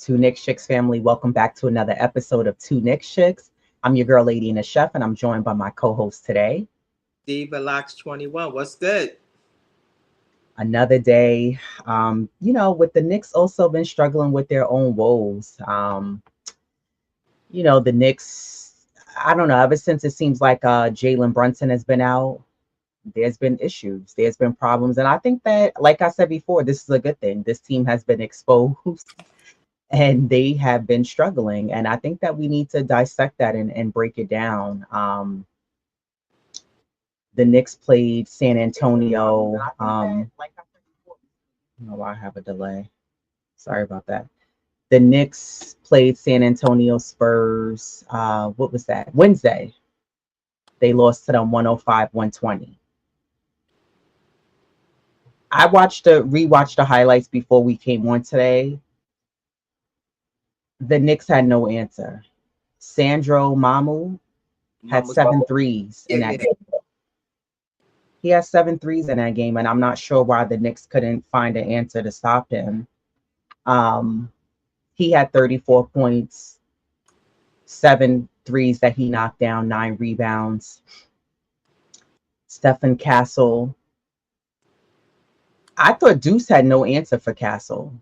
Two Knicks Chicks family, welcome back to another episode of Two Knicks Chicks. I'm your girl, Lady and the Chef, and I'm joined by my co-host today. Steve Relax 21. What's good? Another day. With the Knicks also been struggling with their own woes. The Knicks, I don't know, ever since it seems like Jalen Brunson has been out, there's been issues, there's been problems. And I think that, like I said before, this is a good thing. This team has been exposed and they have been struggling. And I think that we need to dissect that and break it down. The Knicks played San Antonio. Oh, I have a delay. Sorry about that. The Knicks played San Antonio Spurs. What was that? Wednesday. They lost to them 105-120. I rewatched the highlights before we came on today. The Knicks had no answer. Sandro Mamu had seven threes in that game. He has 7 threes in that game, and I'm not sure why the Knicks couldn't find an answer to stop him. He had 34 points, 7 threes that he knocked down, 9 rebounds. Stephen Castle. I thought Deuce had no answer for Castle.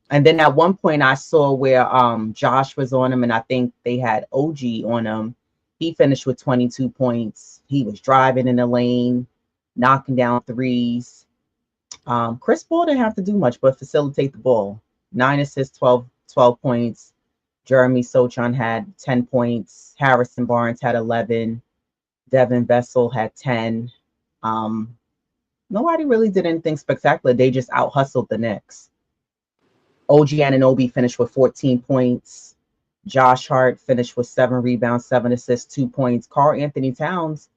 And then at one point I saw where Josh was on him, and I think they had OG on him. He finished with 22 points. He was driving in the lane, knocking down threes. Chris Paul didn't have to do much but facilitate the ball. 9 assists, 12 points. Jeremy Sochan had 10 points. Harrison Barnes had 11. Devin Vessel had 10. Nobody really did anything spectacular. They just out-hustled the Knicks. OG Anunoby finished with 14 points. Josh Hart finished with 7 rebounds, 7 assists, 2 points. Karl Anthony Towns,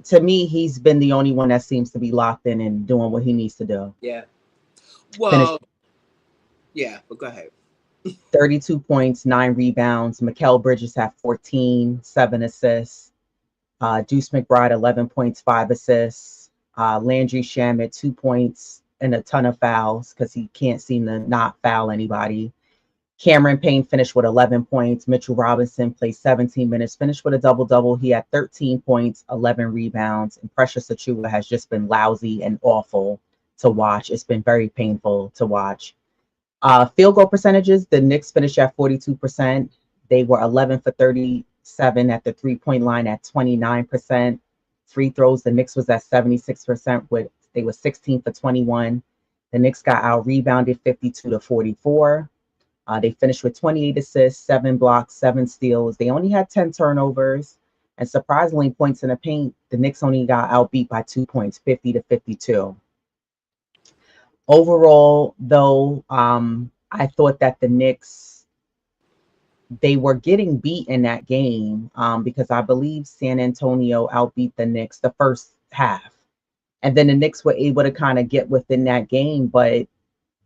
to me, he's been the only one that seems to be locked in and doing what he needs to do. Yeah. Well, but go ahead. 32 points, 9 rebounds. Mikal Bridges had 14, 7 assists. Deuce McBride, 11 points, 5 assists. Landry Shamet, 2 points and a ton of fouls because he can't seem to not foul anybody. Cameron Payne finished with 11 points. Mitchell Robinson played 17 minutes, finished with a double-double. He had 13 points, 11 rebounds. And Precious Achiuwa has just been lousy and awful to watch. It's been very painful to watch. Field goal percentages, the Knicks finished at 42%. They were 11 for 37 at the three-point line at 29%. Free throws, the Knicks was at 76%. They were 16 for 21. The Knicks got out-rebounded 52-44. They finished with 28 assists, 7 blocks, 7 steals. They only had 10 turnovers. And surprisingly, points in the paint, the Knicks only got outbeat by 2 points, 50-52. Overall, though, I thought that the Knicks, they were getting beat in that game because I believe San Antonio outbeat the Knicks the first half. And then the Knicks were able to kind of get within that game, but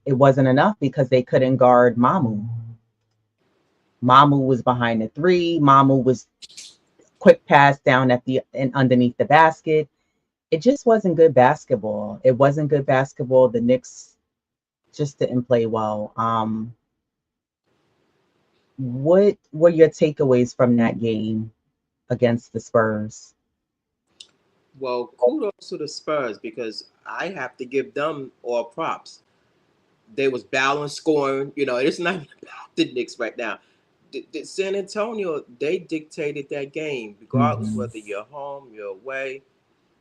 it wasn't enough because they couldn't guard Mamu. Mamu was behind the three. Mamu was quick pass down and underneath the basket. It just wasn't good basketball. It wasn't good basketball. The Knicks just didn't play well. What were your takeaways from that game against the Spurs? Well, kudos to the Spurs because I have to give them all props. They was balanced scoring. It's not about the Knicks right now. The San Antonio, they dictated that game, regardless whether you're home, you're away.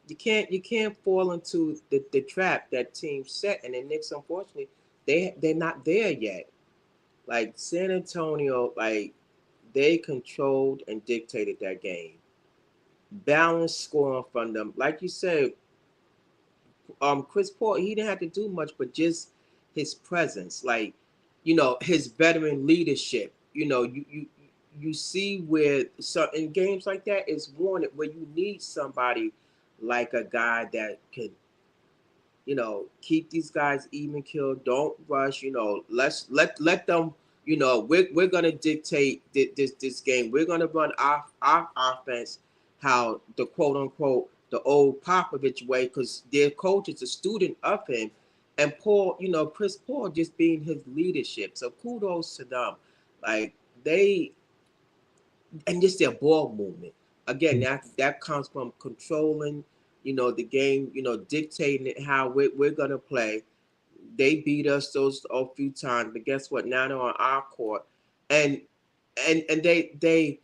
You can't fall into the trap that team set, and the Knicks, unfortunately, they're not there yet. Like San Antonio, like they controlled and dictated that game. Balanced scoring from them, like you said. Chris Paul, he didn't have to do much, but just his presence, like his veteran leadership. You see where in games like that is wanted, where you need somebody like a guy that could keep these guys even killed. Don't rush. Let's let them. We're gonna dictate this game. We're gonna run our offense how the quote unquote the old Popovich way, because their coach is a student of him, And Paul, Chris Paul just being his leadership. So kudos to them. Like they and just their ball movement. Again, that comes from controlling, the game, dictating it how we're gonna play. They beat us those a few times, but guess what? Now they're on our court, and and they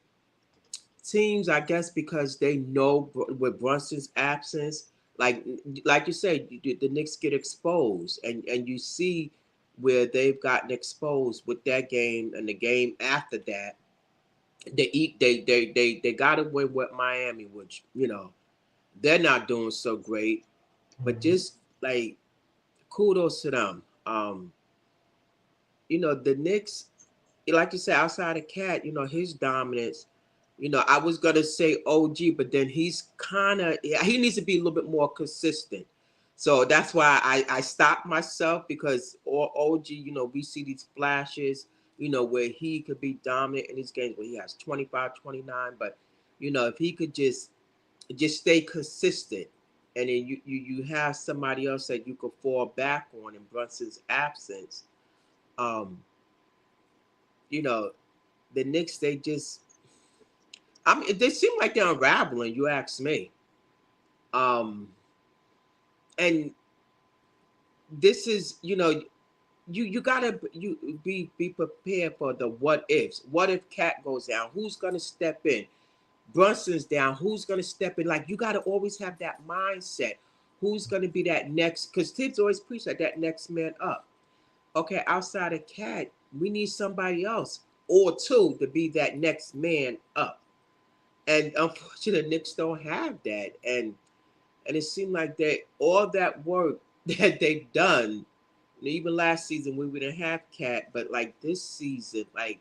teams, I guess, because they know with Brunson's absence, like you said, the Knicks get exposed, and you see where they've gotten exposed with that game and the game after that. They got away with Miami, which they're not doing so great, but just like kudos to them. The Knicks, like you said, outside of Cat, his dominance. I was gonna say OG, but then he needs to be a little bit more consistent. So that's why I stopped myself because OG, we see these flashes, where he could be dominant in these games where he has 25, 29. But if he could just stay consistent, and then you have somebody else that you could fall back on in Brunson's absence. um, the Knicks, they seem like they're unraveling. You ask me. Um, and this is, you gotta be prepared for the what ifs. What if Cat goes down? Who's gonna step in? Brunson's down. Who's gonna step in? Like you gotta always have that mindset. Who's gonna be that next? Because Tibbs always preach that next man up. Okay, outside of Cat, we need somebody else or two to be that next man up. And unfortunately, Knicks don't have that. And it seemed like that all that work that they've done, even last season when we didn't have Cat, but like this season, like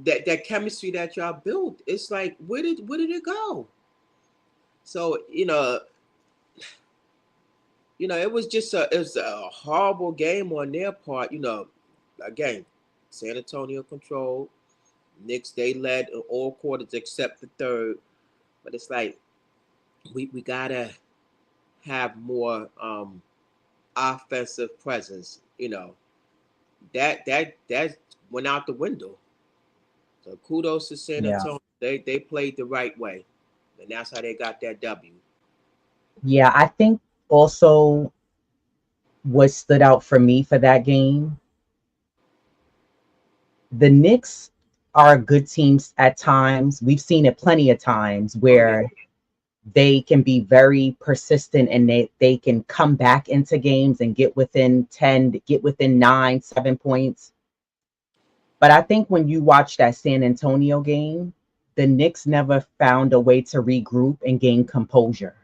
that chemistry that y'all built, it's like where did it go? So it was a horrible game on their part. Again, San Antonio controlled. Knicks, they led in all quarters except the third. But it's like we gotta have more offensive presence. That went out the window. So kudos to San Yeah. Antonio. They played the right way, and that's how they got that W. Yeah, I think also what stood out for me for that game, the Knicks are good teams at times. We've seen it plenty of times Oh yeah, where they can be very persistent and they can come back into games and get within 10, get within 9, 7 points. But I think when you watch that San Antonio game, the Knicks never found a way to regroup and gain composure.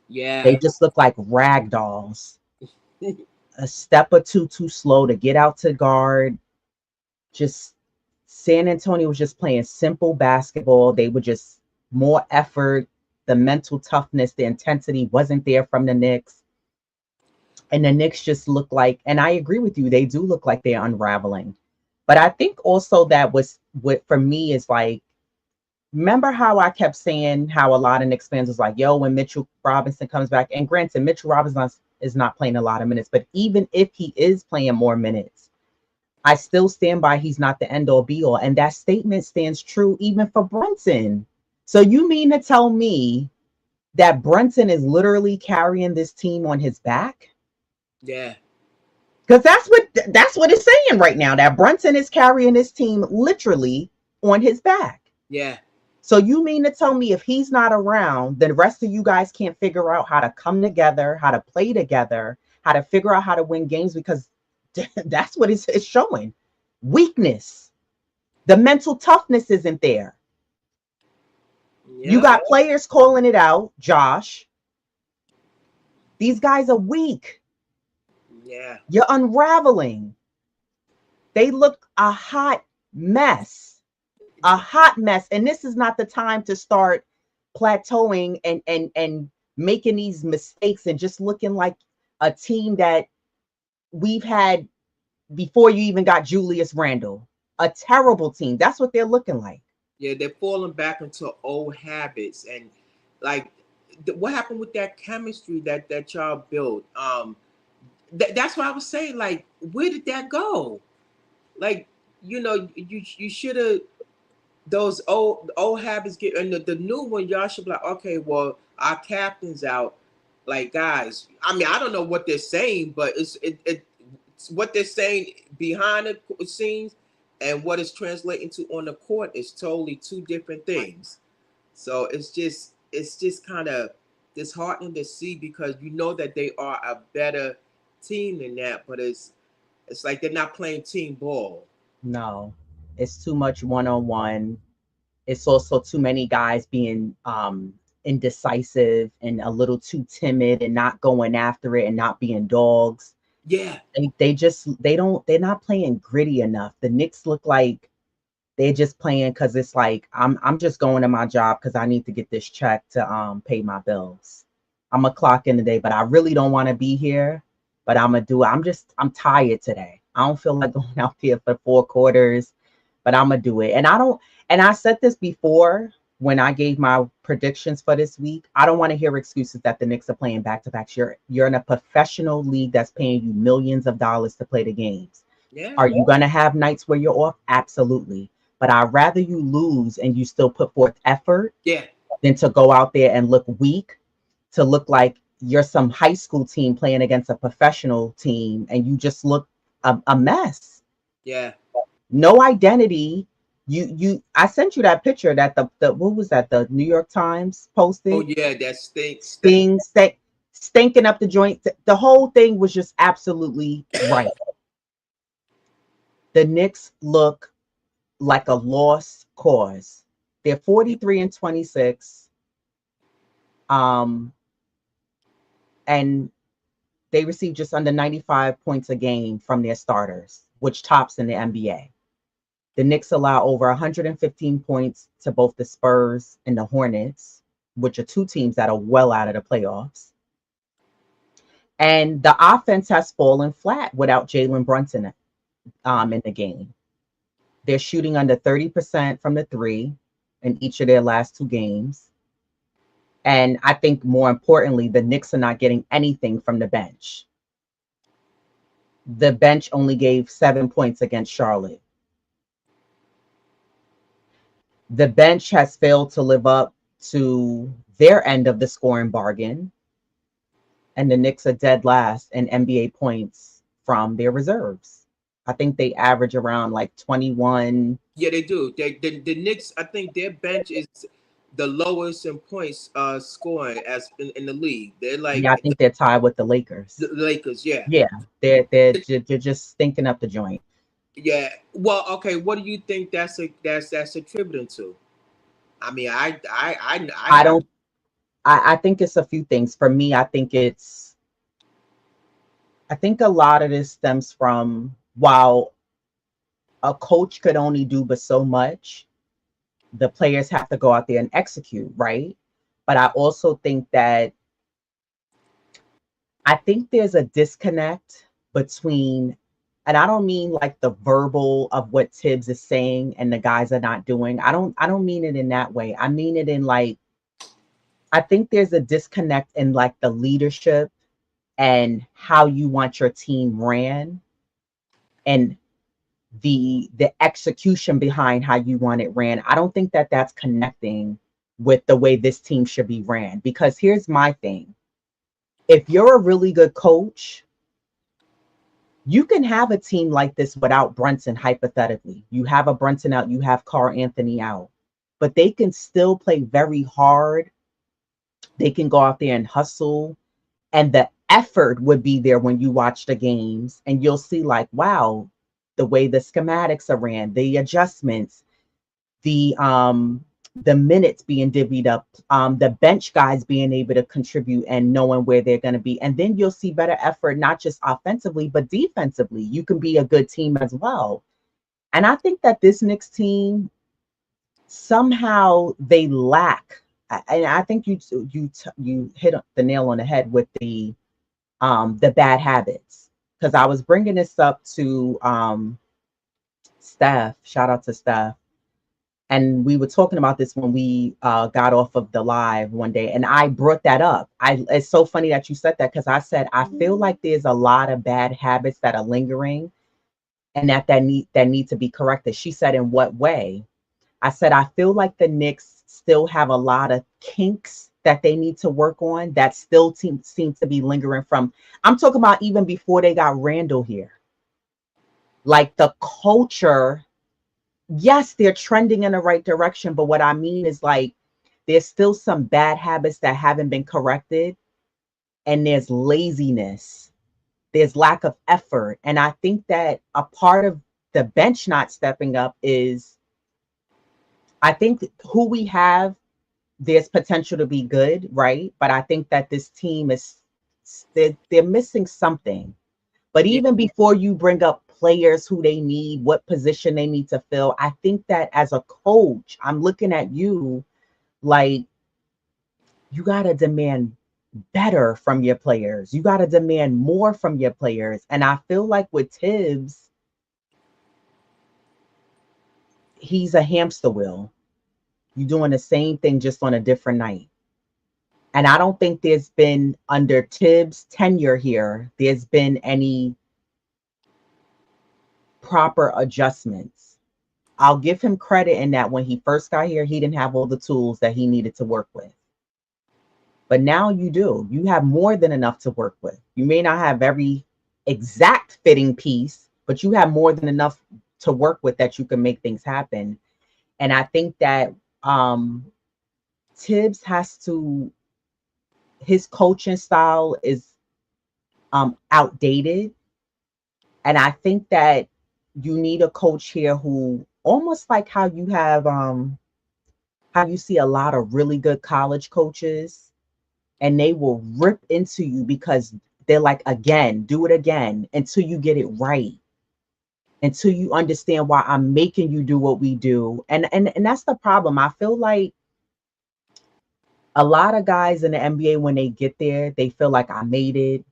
yeah, They just look like rag dolls, a step or two too slow to get out to guard. Just San Antonio was just playing simple basketball. They were just more effort. The mental toughness, the intensity wasn't there from the Knicks. And the Knicks just look like, and I agree with you, they do look like they're unraveling. But I think also that was what for me is like, remember how I kept saying how a lot of Knicks fans was like, yo, when Mitchell Robinson comes back, and granted, Mitchell Robinson is not playing a lot of minutes, but even if he is playing more minutes, I still stand by he's not the end all be all. And that statement stands true even for Brunson. So you mean to tell me that Brunson is literally carrying this team on his back? yeah, Because that's what it's saying right now, that Brunson is carrying this team literally on his back. yeah, So you mean to tell me if he's not around, the rest of you guys can't figure out how to come together, how to play together, how to figure out how to win games? Because that's what it's showing. Weakness. The mental toughness isn't there. You yeah, got players calling it out, Josh. These guys are weak. yeah, You're unraveling. They look a hot mess. A hot mess. And this is not the time to start plateauing and making these mistakes and just looking like a team that we've had before you even got Julius Randle. A terrible team. That's what they're looking like. yeah. They're falling back into old habits, and like what happened with that chemistry that y'all built? That's what I was saying. Like, where did that go? Like, you should have those old habits get, and the new one. Y'all should be like, okay, well, our captain's out. Like, guys, I mean, I don't know what they're saying, but it's what they're saying behind the scenes and what it's translating to on the court is totally two different things. So it's just kind of disheartening to see, because you know that they are a better team than that, but it's like they're not playing team ball. No, it's too much one-on-one. It's also too many guys being indecisive and a little too timid and not going after it and not being dogs. Yeah, They're not playing gritty enough. The Knicks look like they're just playing because it's like I'm just going to my job because I need to get this check to pay my bills. I'm a clock in the day, but I really don't want to be here. But I'm gonna do it. I'm tired today. I don't feel like going out there for 4 quarters, but I'm gonna do it. And I don't. And I said this before when I gave my predictions for this week. I don't want to hear excuses that the Knicks are playing back to backs. You're in a professional league that's paying you millions of dollars to play the games. yeah, Are you going to have nights where you're off? Absolutely. But I'd rather you lose and you still put forth effort yeah, than to go out there and look weak, to look like you're some high school team playing against a professional team and you just look a mess. yeah. No identity. I sent you that picture that the what was that, the New York Times Oh posted? yeah, that stinks. Stinking up the joint. The whole thing was just absolutely right. The Knicks look like a lost cause. They're 43-26. Um, and they receive just under 95 points a game from their starters, which tops in the NBA. The Knicks allow over 115 points to both the Spurs and the Hornets, which are two teams that are well out of the playoffs. And the offense has fallen flat without Jalen Brunson in the game. They're shooting under 30% from the three in each of their last 2 games. And I think more importantly, the Knicks are not getting anything from the bench. The bench only gave 7 points against Charlotte. The bench has failed to live up to their end of the scoring bargain. And the Knicks are dead last in NBA points from their reserves. I think they average around like 21. Yeah, they do. The Knicks, I think their bench is the lowest in points scoring as in the league. They're Yeah, I like think they're tied with the the Lakers. Lakers. Yeah, Yeah, they're just stinking up the joint. yeah. Well, okay. What do you think that's attributing to? I mean, I I have. don't. I think it's a few things. For me, I think a lot of this stems from, while a coach could only do but so much, the players have to go out there and execute, right? But I think there's a disconnect between, and I don't mean like the verbal of what Tibbs is saying and the guys are not doing. I don't mean it in that way. I mean it in like, I think there's a disconnect in like the leadership and how you want your team ran, and the execution behind how you want it ran. I don't think that that's connecting with the way this team should be ran, because here's my thing. If you're a really good coach, you can have a team like this without Brunson. Hypothetically, you have a Brunson out, you have Carl Anthony out, but they can still play very hard. They can go out there and hustle, and the effort would be there when you watch the games, and you'll see like, wow, the way the schematics are ran, the adjustments, the minutes being divvied up, the bench guys being able to contribute and knowing where they're going to be. And then you'll see better effort, not just offensively, but defensively. You can be a good team as well. And I think that this Knicks team, somehow they lack. And I think you hit the nail on the head with the bad habits, because I was bringing this up to Steph. Shout out to Steph. And we were talking about this when we got off of the live one day, and I brought that up. It's so funny that you said that, because I said I feel like there's a lot of bad habits that are lingering, and that need to be corrected. She said, in what way? I said, I feel like the Knicks still have a lot of kinks that they need to work on that still seem to be lingering from. I'm talking about even before they got Randall here. Like the culture, yes, they're trending in the right direction, but what I mean is, like, there's still some bad habits that haven't been corrected, and there's laziness, there's lack of effort. And I think that a part of the bench not stepping up is, I think who we have, there's potential to be good, right? But I think that this team is, they're missing something. But Yeah. even before you bring up players who they need, what position they need to fill, I think that as a coach, I'm looking at you like, you got to demand better from your players. You got to demand more from your players. And I feel like with Tibbs, he's a hamster wheel. You're doing the same thing just on a different night. And I don't think there's been, under Tibbs' tenure here, there's been any proper adjustments. I'll give him credit in that when he first got here, he didn't have all the tools that he needed to work with. But now you do. You have more than enough to work with. You may not have every exact fitting piece, but you have more than enough to work with that you can make things happen. And I think that Tibbs has to, his coaching style is outdated. And I think that you need a coach here who, almost like how you have how you see a lot of really good college coaches, and they will rip into you because they're like, again, do it again until you get it right, until you understand why I'm making you do what we do. And that's the problem. I feel like a lot of guys in the NBA, when they get there, they feel like, I made it.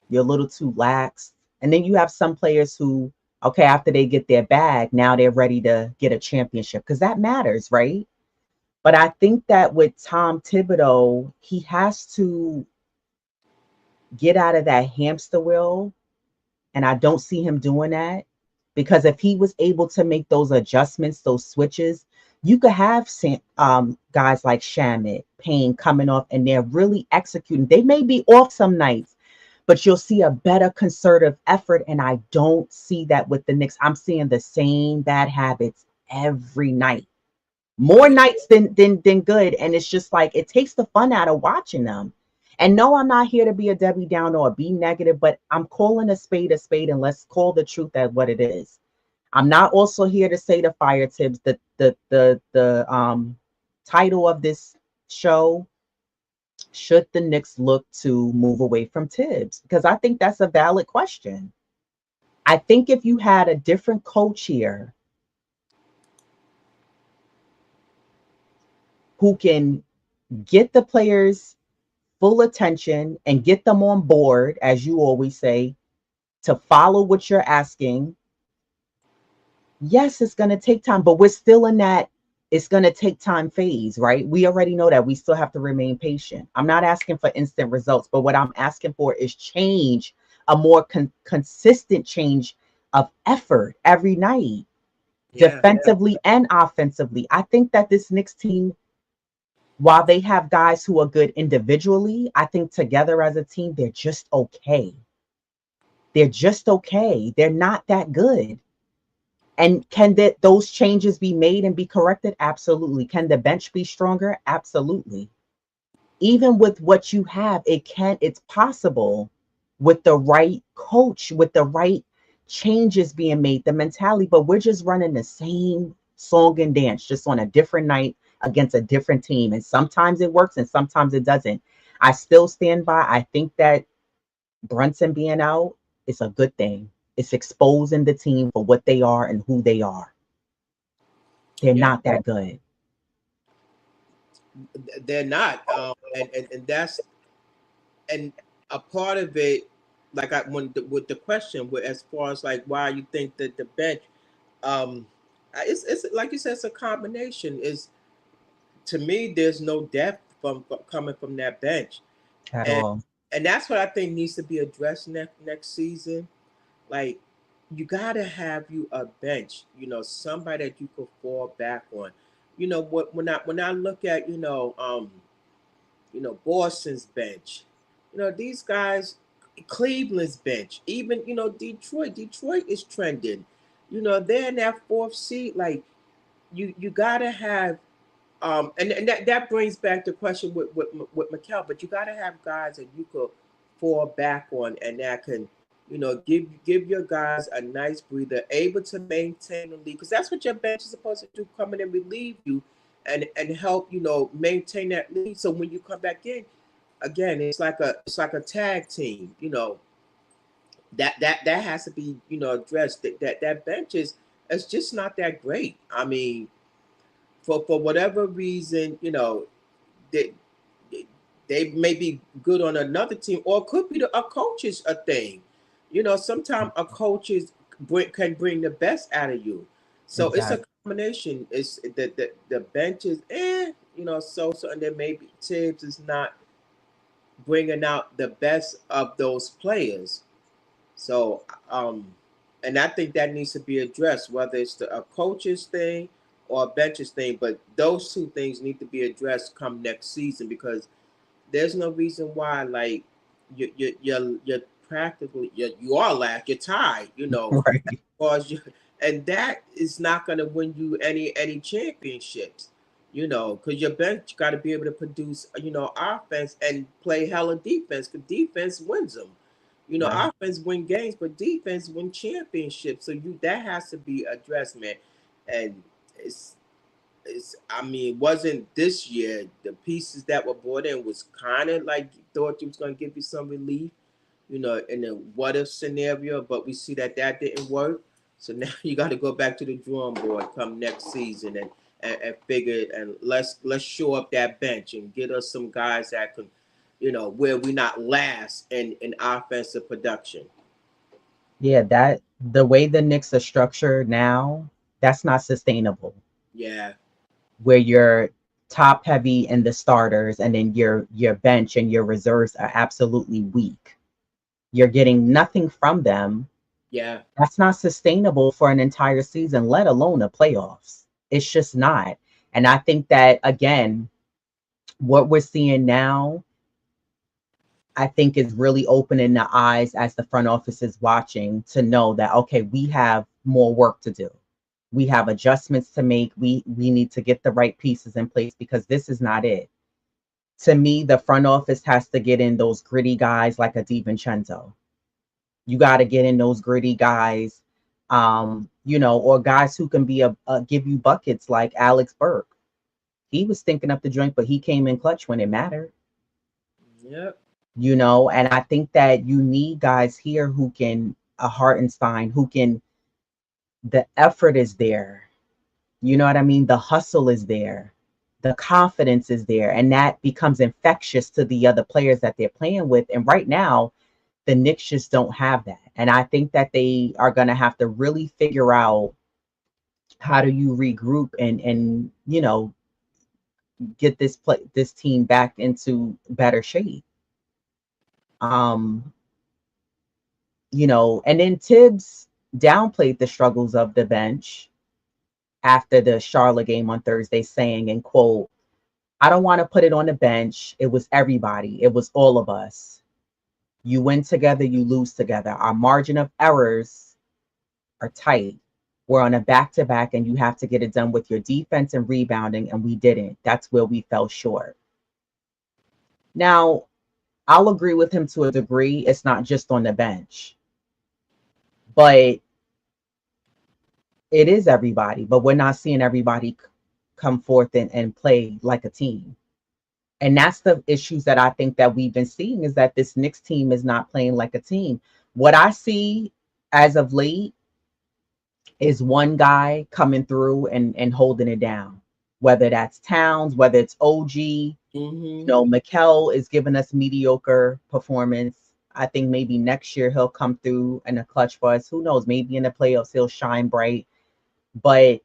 You're a little too lax. And then you have some players who, okay, after they get their bag, now they're ready to get a championship, because that matters, right? But I think that with Tom Thibodeau, he has to get out of that hamster wheel. And I don't see him doing that, because if he was able to make those adjustments, those switches, you could have guys like Shamit, Payne coming off, and they're really executing. They may be off some nights, but you'll see a better concerted effort. And I don't see that with the Knicks. I'm seeing the same bad habits every night, more Yeah. nights than good. And it's just like, it takes the fun out of watching them. And no, I'm not here to be a Debbie Downer or be negative, but I'm calling a spade, and let's call the truth at what it is. I'm not also here to say to fire Tibbs. The title of this show, should the Knicks look to move away from Tibbs? Because I think that's a valid question. I think if you had a different coach here who can get the players full attention and get them on board, as you always say, to follow what you're asking. Yes, it's going to take time, but we're still in that it's going to take time phase, right? We already know that we still have to remain patient. I'm not asking for instant results, but what I'm asking for is change, a more consistent change of effort every night, Yeah. defensively and offensively. I think that this Knicks team, while they have guys who are good individually, I think together as a team, they're just okay. They're just okay. They're not that good. And can those changes be made and be corrected? Absolutely. Can the bench be stronger? Absolutely. Even with what you have, it's possible with the right coach, with the right changes being made, the mentality, but we're just running the same song and dance, just on a different night against a different team. And sometimes it works and sometimes it doesn't. I still stand by. I think that Brunson being out is a good thing. It's exposing the team for what they are and who they are. They're Yeah. not that good. They're not. And that's, and a part of it, like with the question, with as far as like why you think that the bench, um, It's like you said, it's a combination. Is to me, there's no depth from coming from that bench, at and all. that's what I think needs to be addressed next season. Like you gotta have you a bench, somebody that you could fall back on. When I look at Boston's bench, these guys, Cleveland's bench, even Detroit is trending. They're in that fourth seat. Like you gotta have and that brings back the question with Mikel, but you got to have guys that you could fall back on and that can, give your guys a nice breather, able to maintain the lead because that's what your bench is supposed to do, come in and relieve you, and help maintain that lead. So when you come back in again, it's like a tag team. That has to be addressed. That bench is it's just not that great. I mean for whatever reason, they they may be good on another team, or it could be a coach's a thing. Sometimes a coaches can bring the best out of you. So it's a Exactly. combination. It's the bench is so, and then maybe Tibbs is not bringing out the best of those players. So, and I think that needs to be addressed, whether it's a coach's thing or a bench's thing. But those two things need to be addressed come next season because there's no reason why, like, you're practically you are last, you're tied, Right. because and that is not going to win you any championships. Because your bench got to be able to produce, offense and play hella defense. Because defense wins them. Right. Offense win games, but defense win championships. So that has to be addressed, man. And it's I mean, it wasn't this year. The pieces that were brought in was kind of like thought you was gonna give you some relief, in the what if scenario, but we see that didn't work. So now you got to go back to the drawing board come next season and figure it, and let's shore up that bench and get us some guys that can, where we not last in offensive production. Yeah, that the way the Knicks are structured now, that's not sustainable. Yeah, Where you're top heavy in the starters and then your bench and your reserves are absolutely weak. You're getting nothing from them. yeah, That's not sustainable for an entire season, let alone the playoffs. It's just not. And I think that again, what we're seeing now, I think is really opening the eyes as the front office is watching to know that okay, we have more work to do. We have adjustments to make. We need to get the right pieces in place because this is not it. To me, the front office has to get in those gritty guys like a DiVincenzo. You got to get in those gritty guys, or guys who can be give you buckets like Alex Burke. He was stinking up the joint, but he came in clutch when it mattered. yep, And I think that you need guys here who can a Hartenstein who can the effort is there. You know what I mean? The hustle is there. The confidence is there. And that becomes infectious to the other players that they're playing with. And right now, the Knicks just don't have that. And I think that they are going to have to really figure out how do you regroup and get this team back into better shape. Um, and then Tibbs downplayed the struggles of the bench after the Charlotte game on Thursday, saying, and quote, I don't want to put it on the bench. It was everybody. It was all of us. You win together, you lose together. Our margin of errors are tight. We're on a back-to-back, and you have to get it done with your defense and rebounding, and we didn't. That's where we fell short. Now, I'll agree with him to a degree. It's not just on the bench, but it is everybody. But we're not seeing everybody come forth and play like a team. And that's the issues that I think that we've been seeing is that this Knicks team is not playing like a team. What I see as of late is one guy coming through and holding it down, whether that's Towns, whether it's OG. mm-hmm. Mikel is giving us mediocre performance. I think maybe next year he'll come through in a clutch for us. Who knows? Maybe in the playoffs he'll shine bright. But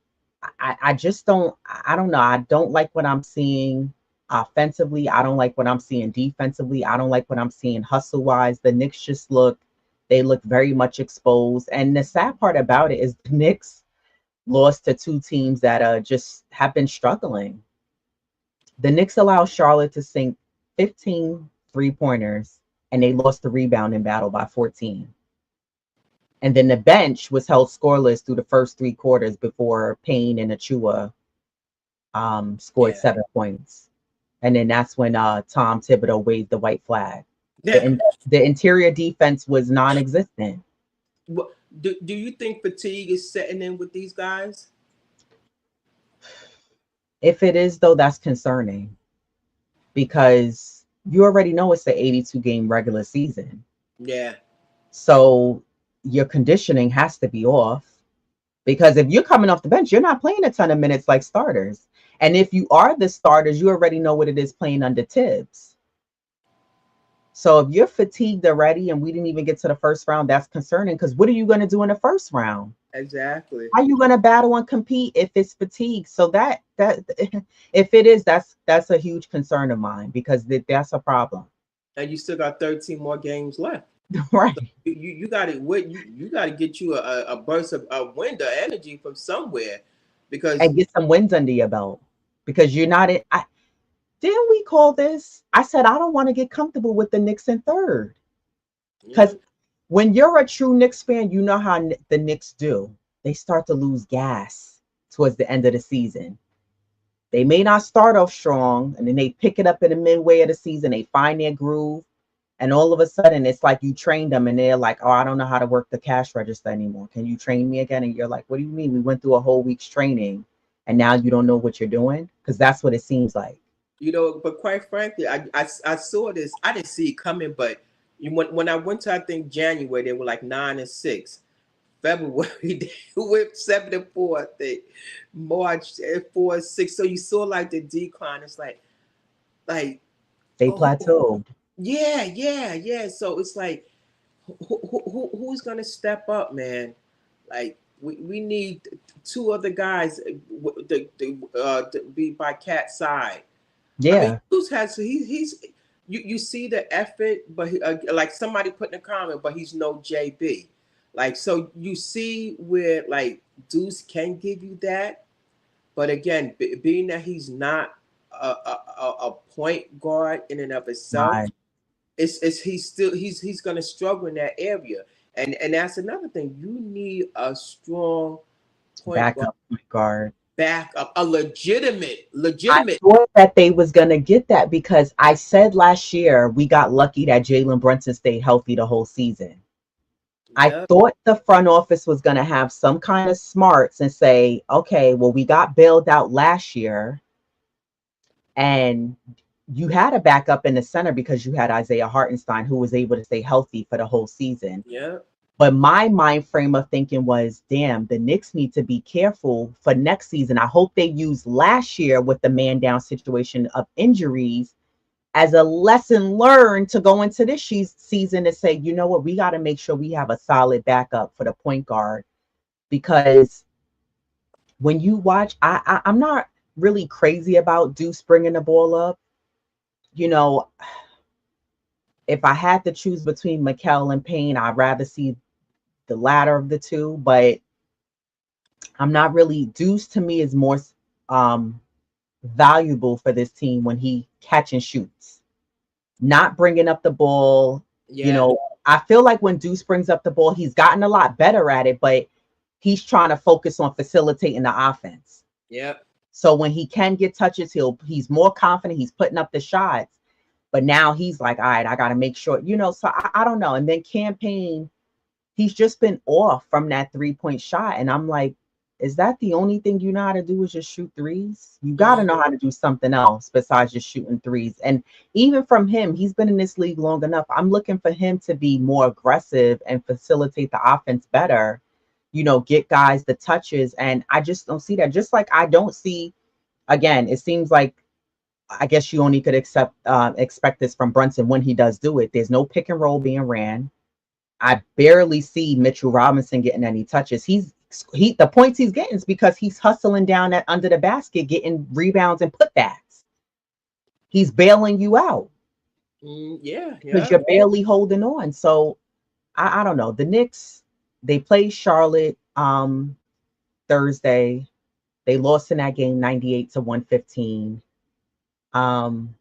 I just don't. I don't know. I don't like what I'm seeing offensively. I don't like what I'm seeing defensively. I don't like what I'm seeing hustle wise. The Knicks just look. They look very much exposed. And the sad part about it is the Knicks lost to two teams that just have been struggling. The Knicks allowed Charlotte to sink 15 3-pointers, and they lost the rebounding battle by 14. And then the bench was held scoreless through the first 3 quarters before Payne and Achua scored Yeah. 7 points. And then that's when Tom Thibodeau waved the white flag. Yeah. The interior defense was non-existent. Do you think fatigue is setting in with these guys? If it is, though, that's concerning because you already know it's the 82-game regular season. Yeah. So your conditioning has to be off because if you're coming off the bench, you're not playing a ton of minutes like starters. And if you are the starters, you already know what it is playing under Tibs. So if you're fatigued already and we didn't even get to the first round, that's concerning because what are you going to do in the first round? Exactly. How are you going to battle and compete if it's fatigue? So that if it is, that's a huge concern of mine because that's a problem. And you still got 13 more games left. Right. So you got to you got to get you a burst of wind or energy from somewhere because And get some wins under your belt because you're not in. Didn't we call this? I said I don't want to get comfortable with the Knicks in third because when you're a true Knicks fan, you know how the Knicks do. They start to lose gas towards the end of the season. They may not start off strong, and then they pick it up in the midway of the season. They find their groove, and all of a sudden, it's like you trained them, and they're like, "Oh, I don't know how to work the cash register anymore. Can you train me again?" And you're like, "What do you mean? We went through a whole week's training, and now you don't know what you're doing?" Because that's what it seems like. but quite frankly, I saw this. I didn't see it coming, but when I went to I think January, they were like 9-6. February they went 7-4. I think March 4-6. So you saw like the decline. It's like They oh, plateaued. yeah. So it's like who's gonna step up, man? Like we need two other guys to be by Cat's side. I mean, Yeah, Cruz has he's you see the effort, but like somebody put in a comment, but he's no JB. Like so, you see where like Deuce can give you that, but again, being that he's not a point guard in and of itself, right. it's he's gonna struggle in that area, and that's another thing. You need a strong point guard Backup point guard. backup, a I legitimate. thought that they was gonna get that because I said last year we got lucky that Jalen Brunson stayed healthy the whole season. I Yeah, thought the front office was gonna have some kind of smarts and say, okay, well, we got bailed out last year, and you had a backup in the center because you had Isaiah Hartenstein who was able to stay healthy for the whole season. yeah. But my mind frame of thinking was, damn, the Knicks need to be careful for next season. I hope they use last year with the man down situation of injuries as a lesson learned to go into this season to say, you know what, we got to make sure we have a solid backup for the point guard. Because when you watch, I'm not really crazy about Deuce bringing the ball up. You know, if I had to choose between Mikal and Payne, I'd rather see the latter of the two, but I'm not really. Deuce to me is more um, valuable for this team when he catch and shoots, not bringing up the ball. You Yeah, know, I feel like when Deuce brings up the ball, he's gotten a lot better at it, but he's trying to focus on facilitating the offense. yeah, So when he can get touches, he's more confident. He's putting up the shots. But now he's like, all right, I got to make sure, so I don't know. And then campaign, he's just been off from that 3-point shot. And I'm like, is that the only thing you know how to do is just shoot threes? You got to know how to do something else besides just shooting threes. And even from him, he's been in this league long enough. I'm looking for him to be more aggressive and facilitate the offense better, get guys the touches. And I just don't see that. Just like I don't see, again, it seems like, I guess you only could expect this from Brunson when he does do it. There's no pick and roll being ran. I barely see Mitchell Robinson getting any touches. the points he's getting is because he's hustling down that under the basket, getting rebounds and putbacks. He's bailing you out Yeah, because yeah. you're barely holding on. So I don't know. The Knicks, they played Charlotte Thursday. They lost in that game 98 to 115. Um,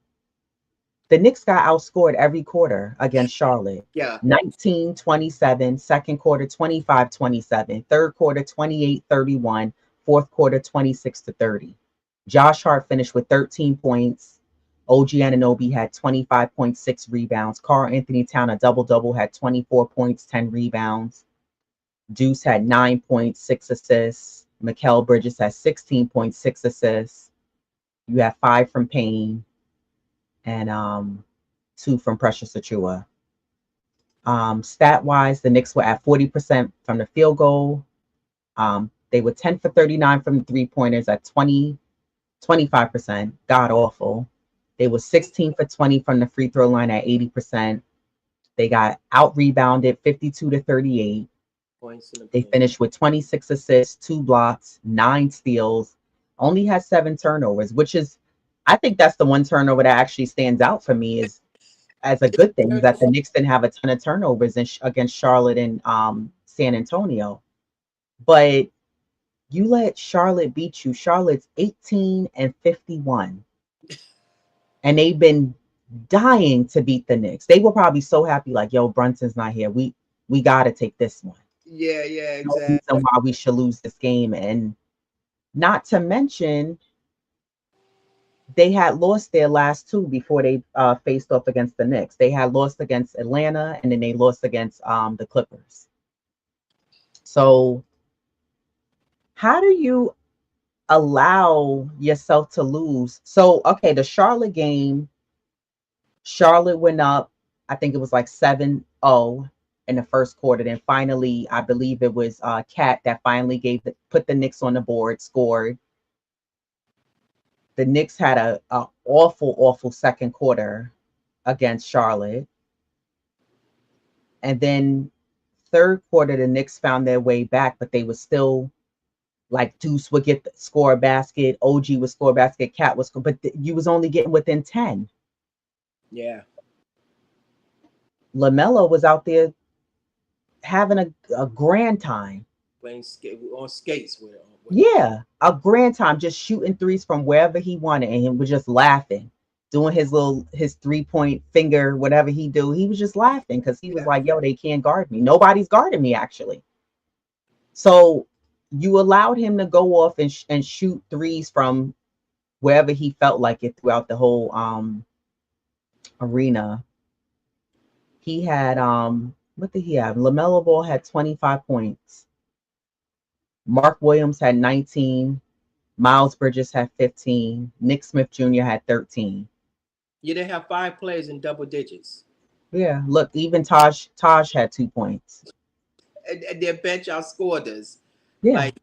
the Knicks got outscored every quarter against Charlotte. Yeah. 19-27, second quarter 25-27, third quarter 28-31, fourth quarter 26 to 30. Josh Hart finished with 13 points. OG Anunoby had 25.6 rebounds. Karl Anthony Town, a double-double, had 24 points, 10 rebounds. Deuce had 9.6 assists. Mikal Bridges had 16.6 assists. You have 5 from Payne and 2 from Precious Achua. Stat wise, the Knicks were at 40% from the field goal. They were 10 for 39 from the 3-pointers at 25%. God awful. They were 16 for 20 from the free throw line at 80%. They got out rebounded 52 to 38. Points in the They paint. finished with 26 assists, 2 blocks, 9 steals, only had 7 turnovers, which is, I think that's the one turnover that actually stands out for me is as a good thing that the Knicks didn't have a ton of turnovers against Charlotte and San Antonio. But you let Charlotte beat you. Charlotte's 18-51. And they've been dying to beat the Knicks. They were probably so happy, like, yo, Brunson's not here. We gotta take this one. Yeah, yeah, No exactly. reason why we should lose this game. And not to mention, they had lost their last 2 before they faced off against the Knicks. They had lost against Atlanta and then they lost against the Clippers. So how do you allow yourself to lose? So, okay, the Charlotte game, Charlotte went up, I think it was like 7-0 in the first quarter. Then finally, I believe it was Cat that finally put the Knicks on the board, scored. The Knicks had a awful second quarter against Charlotte. And then third quarter, the Knicks found their way back, but they were still like Deuce would score a basket, OG would score a basket, Cat would score, but you was only getting within 10. Yeah. LaMelo was out there having a grand time. Playing on skates with him. Yeah, a grand time, just shooting threes from wherever he wanted, and he was just laughing, doing his 3-point finger, whatever he do. He was just laughing because he was Yeah. like, "Yo, they can't guard me. Nobody's guarding me actually." So you allowed him to go off and shoot threes from wherever he felt like it throughout the whole arena. He had what did he have? LaMelo Ball had 25 points. Mark Williams had 19. Miles Bridges had 15. Nick Smith Jr. had 13. You didn't have 5 players in double digits. Yeah, look, even Taj had 2 points. And their bench outscored us. Yeah, Like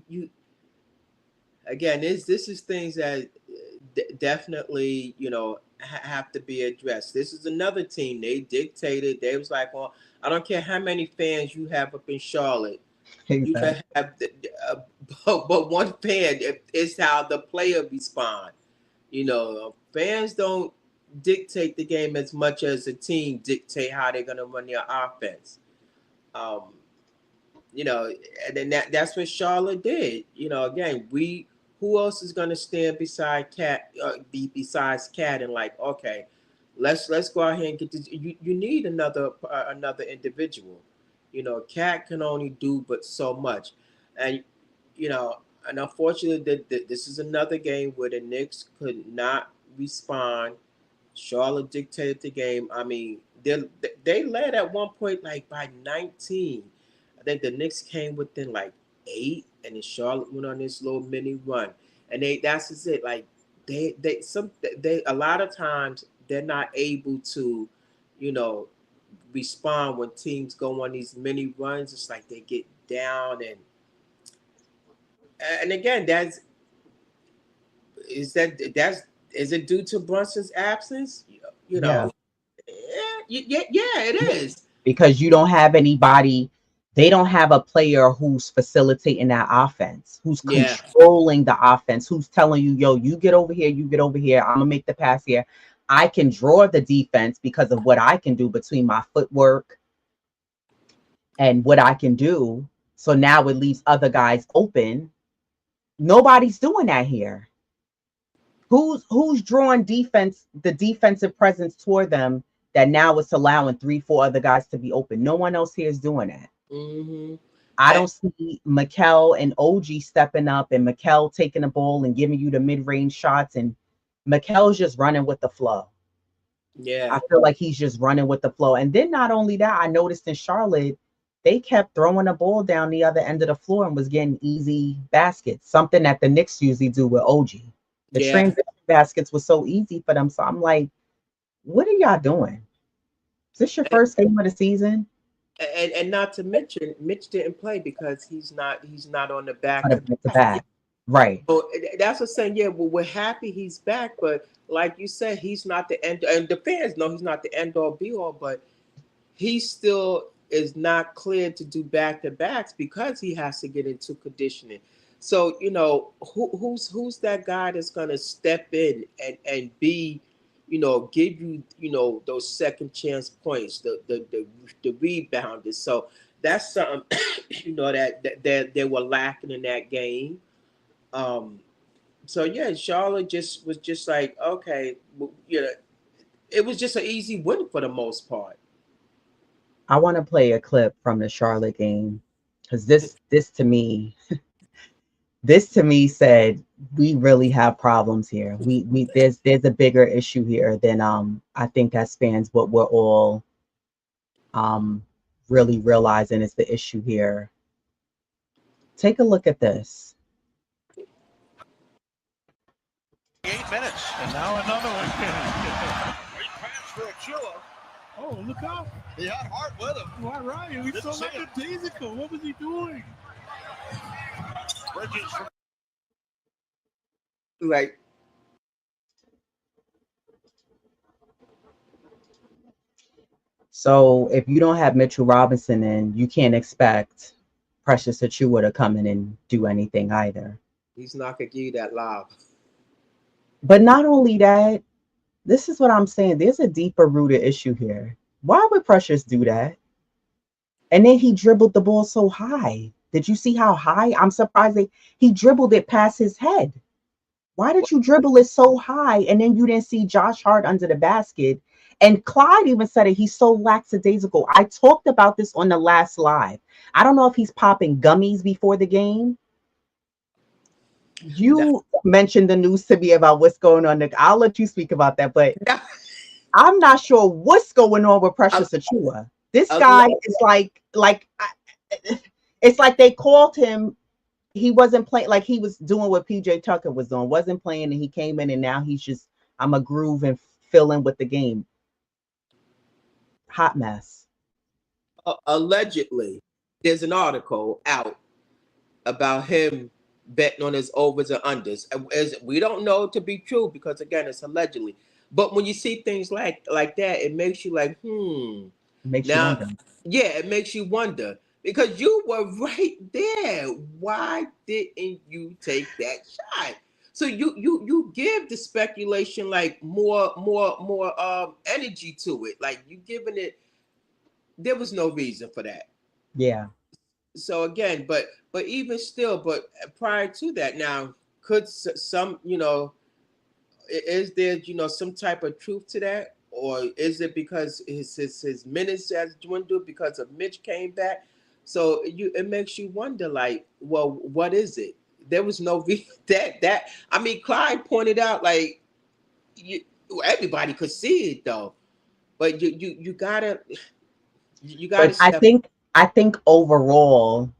you again, this is things that definitely have to be addressed. This is another team. They dictated. They was like, well, I don't care how many fans you have up in Charlotte. You exactly. can have, but one fan. It's how the player respond. Fans don't dictate the game as much as the team dictate how they're gonna run their offense. Um, and then that's what Charlotte did. Again, who else is gonna stand beside Cat? Besides Cat, and like, okay, let's go out here and get this. You need another individual. Cat can only do but so much, and you know, and unfortunately, this is another game where the Knicks could not respond. Charlotte dictated the game. I mean, they led at one point like by 19. I think the Knicks came within like 8, and then Charlotte went on this little mini run. And that's just it. Like they a lot of times they're not able to, you know, respond when teams go on these mini runs. It's like they get down and again that's is it due to Brunson's absence? You Yeah. know, yeah, it is. Because you don't have anybody. They don't have a player who's facilitating that offense, who's Yeah. controlling the offense, who's telling you, yo, you get over here, you get over here. I'm gonna make the pass here. I can draw the defense because of what I can do between my footwork and what I can do. So now it leaves other guys open. Nobody's doing that here. Who's drawing defense, the defensive presence toward them that now it's allowing 3, 4 other guys to be open? No one else here is doing that. Mm-hmm. I don't see Mikel and OG stepping up and Mikel taking the ball and giving you the mid-range shots, and Mikel's just running with the flow. Yeah. I feel like he's just running with the flow. And then not only that, I noticed in Charlotte, they kept throwing the ball down the other end of the floor and was getting easy baskets, something that the Knicks usually do with OG. The transition baskets was so easy for them. So I'm like, what are y'all doing? Is this your first game of the season? And not to mention, Mitch didn't play because he's not on the back to back. Right. So that's what I'm saying. Yeah, well, we're happy he's back, but like you said, he's not the end. And the fans know he's not the end all be all, but he still is not cleared to do back to backs because he has to get into conditioning. So who's that guy that's gonna step in and be, give you those second chance points, the rebounders. So that's something that they were lacking in that game. So yeah, Charlotte was just like, okay, it was just an easy win for the most part. I want to play a clip from the Charlotte game because this to me said we really have problems here. We there's a bigger issue here than I think that spans what we're all really realizing is the issue here. Take a look at this. 8 minutes, and now another one. Great pass for Achilla. Oh, look out. He had Hart with him. Why, Ryan? We saw like a daisical. What was he doing? Bridges from like So if you don't have Mitchell Robinson, then you can't expect Precious Achua to come in and do anything either. He's not gonna give you that lob. But not only that, this is what I'm saying. There's a deeper rooted issue here. Why would Precious do that? And then he dribbled the ball so high. Did you see how high? I'm surprised he dribbled it past his head. Why did you dribble it so high? And then you didn't see Josh Hart under the basket. And Clyde even said it. He's so lackadaisical. I talked about this on the last live. I don't know if he's popping gummies before the game. You mentioned the news to me about what's going on. I'll let you speak about that, but I'm not sure what's going on with Precious Achua. This guy is like it's like they called him. He wasn't playing, like he was doing what PJ Tucker was doing, wasn't playing, and he came in and now he's just, I'm a groove and fill in with the game. Hot mess. Allegedly, there's an article out about him betting on his overs and unders. As we don't know to be true because again, it's allegedly. But when you see things like that, it makes you like, It makes now, you wonder. yeah, it makes you wonder because you were right there. Why didn't you take that shot? So you give the speculation like more energy to it. Like you giving it. There was no reason for that. Yeah. So again, but even still, but prior to that, now could some is there some type of truth to that, or is it because his minutes has dwindled because of Mitch came back? So it makes you wonder, like, well, what is it? There was no that I mean, Clyde pointed out like everybody could see it though, but you gotta. But I think overall,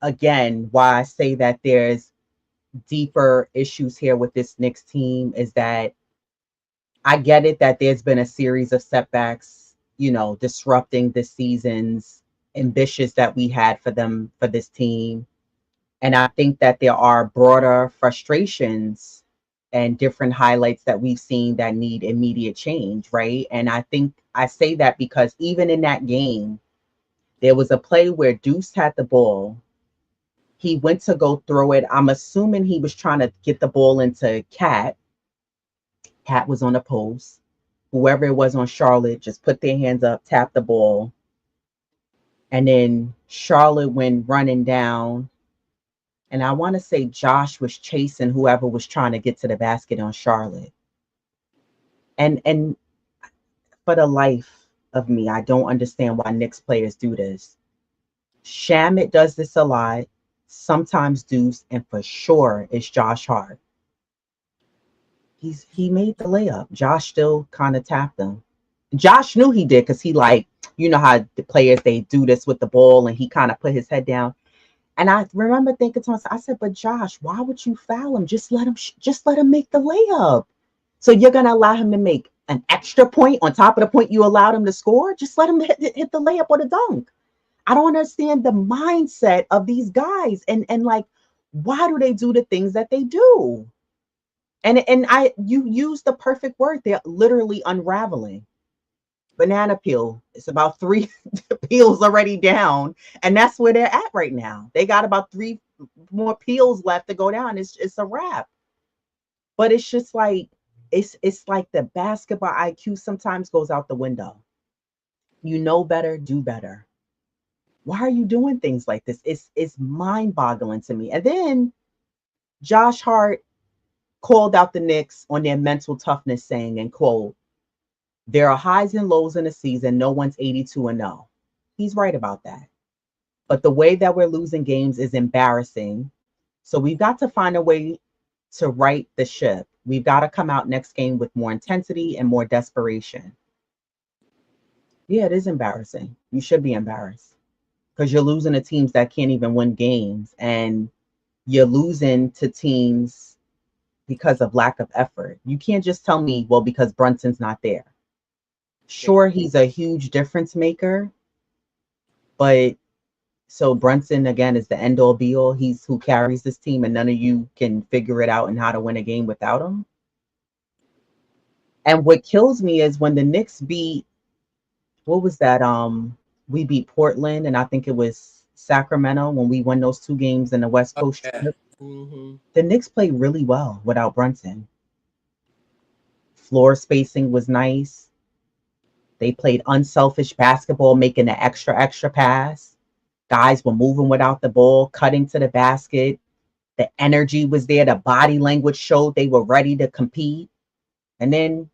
again, why I say that there's deeper issues here with this Knicks team is that I get it that there's been a series of setbacks, disrupting the seasons ambitious that we had for this team. And I think that there are broader frustrations and different highlights that we've seen that need immediate change, right? And I think I say that because even in that game, There was a play where Deuce had the ball. He went to go throw it. I'm assuming he was trying to get the ball into Cat. Cat was on the post. Whoever it was on Charlotte just put their hands up, tapped the ball. And then Charlotte went running down. And I want to say Josh was chasing whoever was trying to get to the basket on Charlotte. And for the life of me, I don't understand why Knicks players do this. Shamit does this a lot. Sometimes Deuce, and for sure it's Josh Hart. He made the layup. Josh still kind of tapped him. Josh knew he did because he like, you know how the players, they do this with the ball, and he kind of put his head down. And I remember thinking to myself, I said, but Josh, why would you foul him? Just let him make the layup. So you're gonna allow him to make an extra point on top of the point you allowed him to score? Just let him hit the layup or the dunk. I don't understand the mindset of these guys, and like, why do they do the things that they do? And you use the perfect word. They're literally unraveling. Banana peel. It's about 3 peels already down, and that's where they're at right now. They got about 3 more peels left to go down. It's a wrap. But it's just like it's like the basketball IQ sometimes goes out the window. You know better, do better. Why are you doing things like this? It's mind-boggling to me. And then Josh Hart called out the Knicks on their mental toughness, saying, and quote, "There are highs and lows in a season. No one's 82-0. He's right about that. But the way that we're losing games is embarrassing. So we've got to find a way to right the ship. We've got to come out next game with more intensity and more desperation." Yeah, it is embarrassing. You should be embarrassed because you're losing to teams that can't even win games, and you're losing to teams because of lack of effort. You can't just tell me, well, because Brunson's not there. Sure, he's a huge difference maker, but so Brunson again is the end all be all. He's who carries this team, and none of you can figure it out and how to win a game without him. And what kills me is when the Knicks beat, what was that? We beat Portland, and I think it was Sacramento when we won those 2 games in the West Coast trip. Mm-hmm. The Knicks played really well without Brunson. Floor spacing was nice. They played unselfish basketball, making an extra pass. Guys were moving without the ball, cutting to the basket. The energy was there. The body language showed they were ready to compete. And then,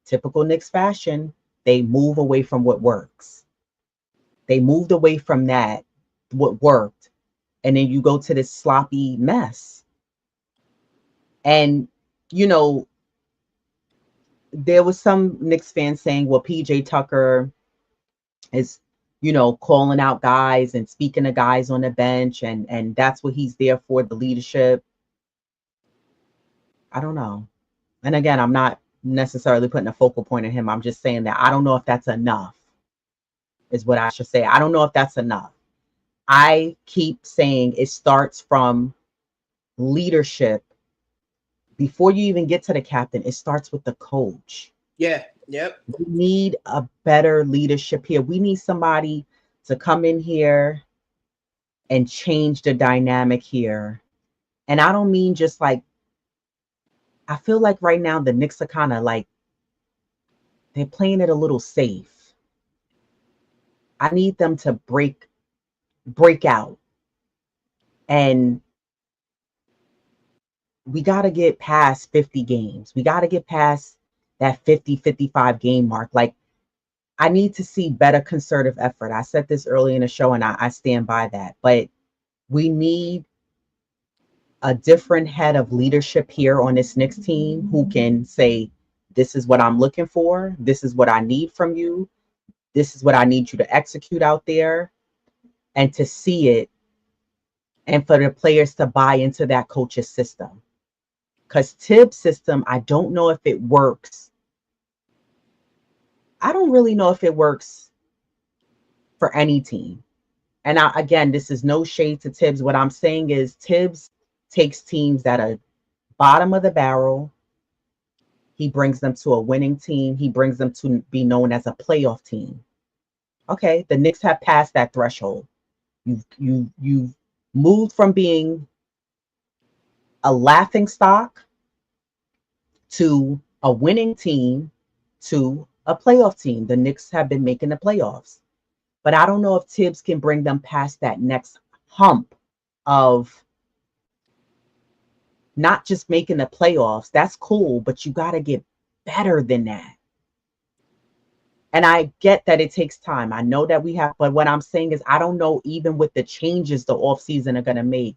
typical Knicks fashion, they move away from what works. They moved away from that, what worked. And then you go to this sloppy mess. And, you know, there was some Knicks fans saying, well, PJ Tucker is, you know, calling out guys and speaking to guys on the bench, and that's what he's there for, the leadership. I don't know. And again, I'm not necessarily putting a focal point on him. I'm just saying that I don't know if that's enough, is what I should say. I don't know if that's enough. I keep saying it starts from leadership. Before you even get to the captain, it starts with the coach. Yeah. Yep. We need a better leadership here. We need somebody to come in here and change the dynamic here. And I don't mean just like, I feel like right now the Knicks are kind of like, they're playing it a little safe. I need them to break out. And we got to get past 50 games. We got to get past that 50, 55 game mark. Like, I need to see better concerted effort. I said this early in the show, and I stand by that. But we need a different head of leadership here on this Knicks team who can say, this is what I'm looking for. This is what I need from you. This is what I need you to execute out there, and to see it, and for the players to buy into that coach's system. Because Tibs' system, I don't know if it works. I don't really know if it works for any team. And again, this is no shade to Tibs. What I'm saying is Tibs takes teams that are bottom of the barrel. He brings them to a winning team. He brings them to be known as a playoff team. Okay, the Knicks have passed that threshold. You've moved from being a laughing stock to a winning team to a playoff team. The Knicks have been making the playoffs. But I don't know if Tibbs can bring them past that next hump of not just making the playoffs. That's cool, but you got to get better than that. And I get that it takes time. I know that we have, but what I'm saying is I don't know, even with the changes the offseason are going to make,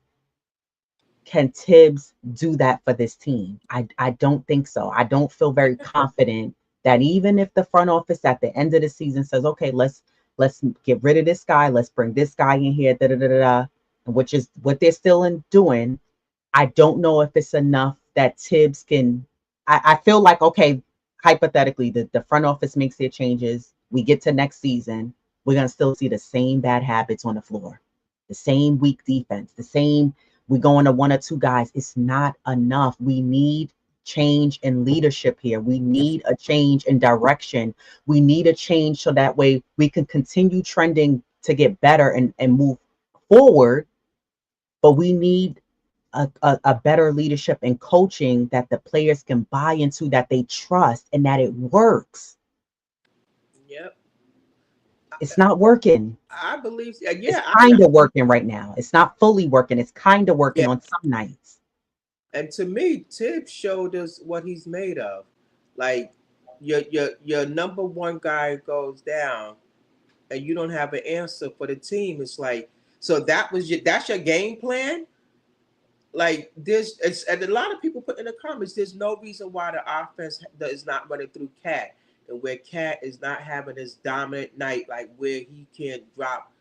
can Tibbs do that for this team? I don't think so. I don't feel very confident that even if the front office at the end of the season says, okay, let's get rid of this guy, let's bring this guy in here, da da da da, da, which is what they're still doing. I don't know if it's enough that Tibbs can. I feel like, okay, hypothetically, the front office makes their changes. We get to next season, we're gonna still see the same bad habits on the floor, the same weak defense, the same. We going to one or two guys. It's not enough. We need change in leadership here. We need a change in direction. We need a change so that way we can continue trending to get better and move forward. But we need a better leadership and coaching that the players can buy into, that they trust, and that it works. Yep. It's not working. I believe, It's yeah, kind of working right now. It's not fully working. It's kind of working yeah. on some nights. And to me, Tibbs showed us what he's made of. Like your number one guy goes down, and you don't have an answer for the team. It's like, so that's your game plan. Like this, it's and a lot of people put in the comments. There's no reason why the offense is not running through Cat, and where Cat is not having this dominant night, like where he can drop.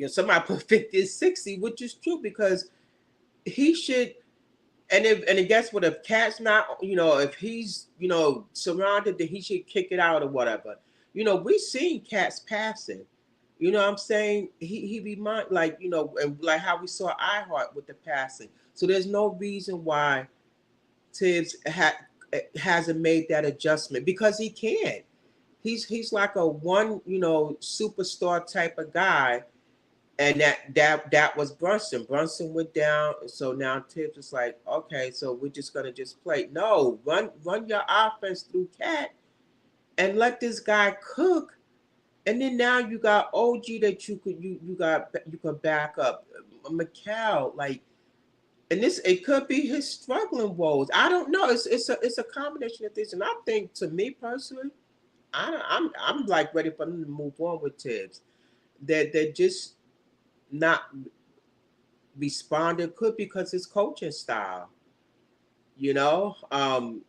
Somebody put 50 or 60, which is true because he should. And guess what? If Cat's not, if he's, surrounded, then he should kick it out or whatever. We seen Cat's passing. You know what I'm saying? He remind, like, and like how we saw iHeart with the passing. So there's no reason why Tibbs hasn't made that adjustment, because he can. He's like a one, superstar type of guy, and that was Brunson. Brunson went down, so now Tibbs is like, okay, so we're just gonna just play. No, run your offense through Cat and let this guy cook. And then now you got OG that you could back up. Mikal, like, and this, it could be his struggling woes. I don't know. It's a combination of things, and I think, to me personally, I'm like ready for them to move on with Tibbs. They're just not responded, could because his coaching style. You know, I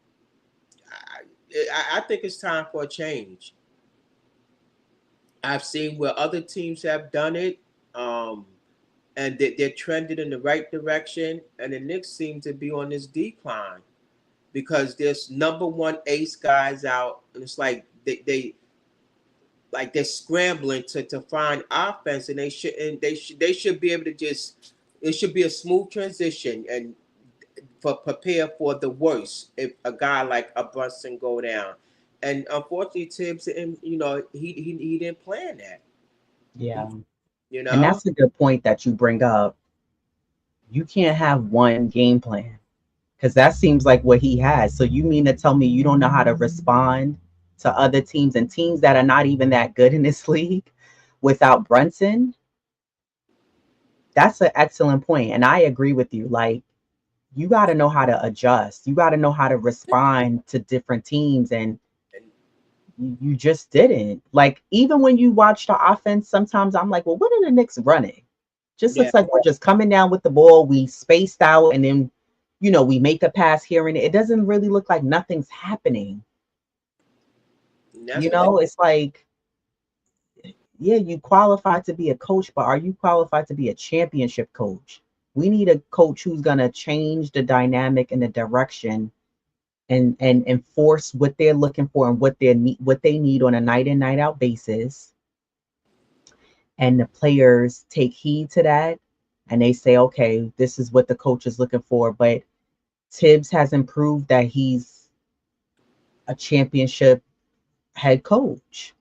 think it's time for a change. I've seen where other teams have done it, and they're trending in the right direction, and the Knicks seem to be on this decline because there's number one ace guys out, and it's like they like they're scrambling to find offense, and they should be able to just, it should be a smooth transition and for prepare for the worst if a guy like a Brunson go down. And unfortunately, Tibbs, and he didn't plan that. Yeah. You And know, that's a good point that you bring up. You can't have one game plan because that seems like what he has. So you mean to tell me you don't know how to respond to other teams and teams that are not even that good in this league without Brunson? That's an excellent point. And I agree with you. Like, you got to know how to adjust. You got to know how to respond to different teams. And and you just didn't. Like, even when you watch the offense, sometimes I'm like, well, what are the Knicks running? Just yeah, looks like we're just coming down with the ball. We spaced out, and then, we make a pass here, and it doesn't really look like nothing's happening. that's what they. It's like, yeah, you qualified to be a coach, but are you qualified to be a championship coach? We need a coach who's gonna change the dynamic and the direction and enforce what they're looking for and what they need on a night in, night out basis. And the players take heed to that, and they say, okay, this is what the coach is looking for. But Tibbs hasn't proved that he's a championship head coach.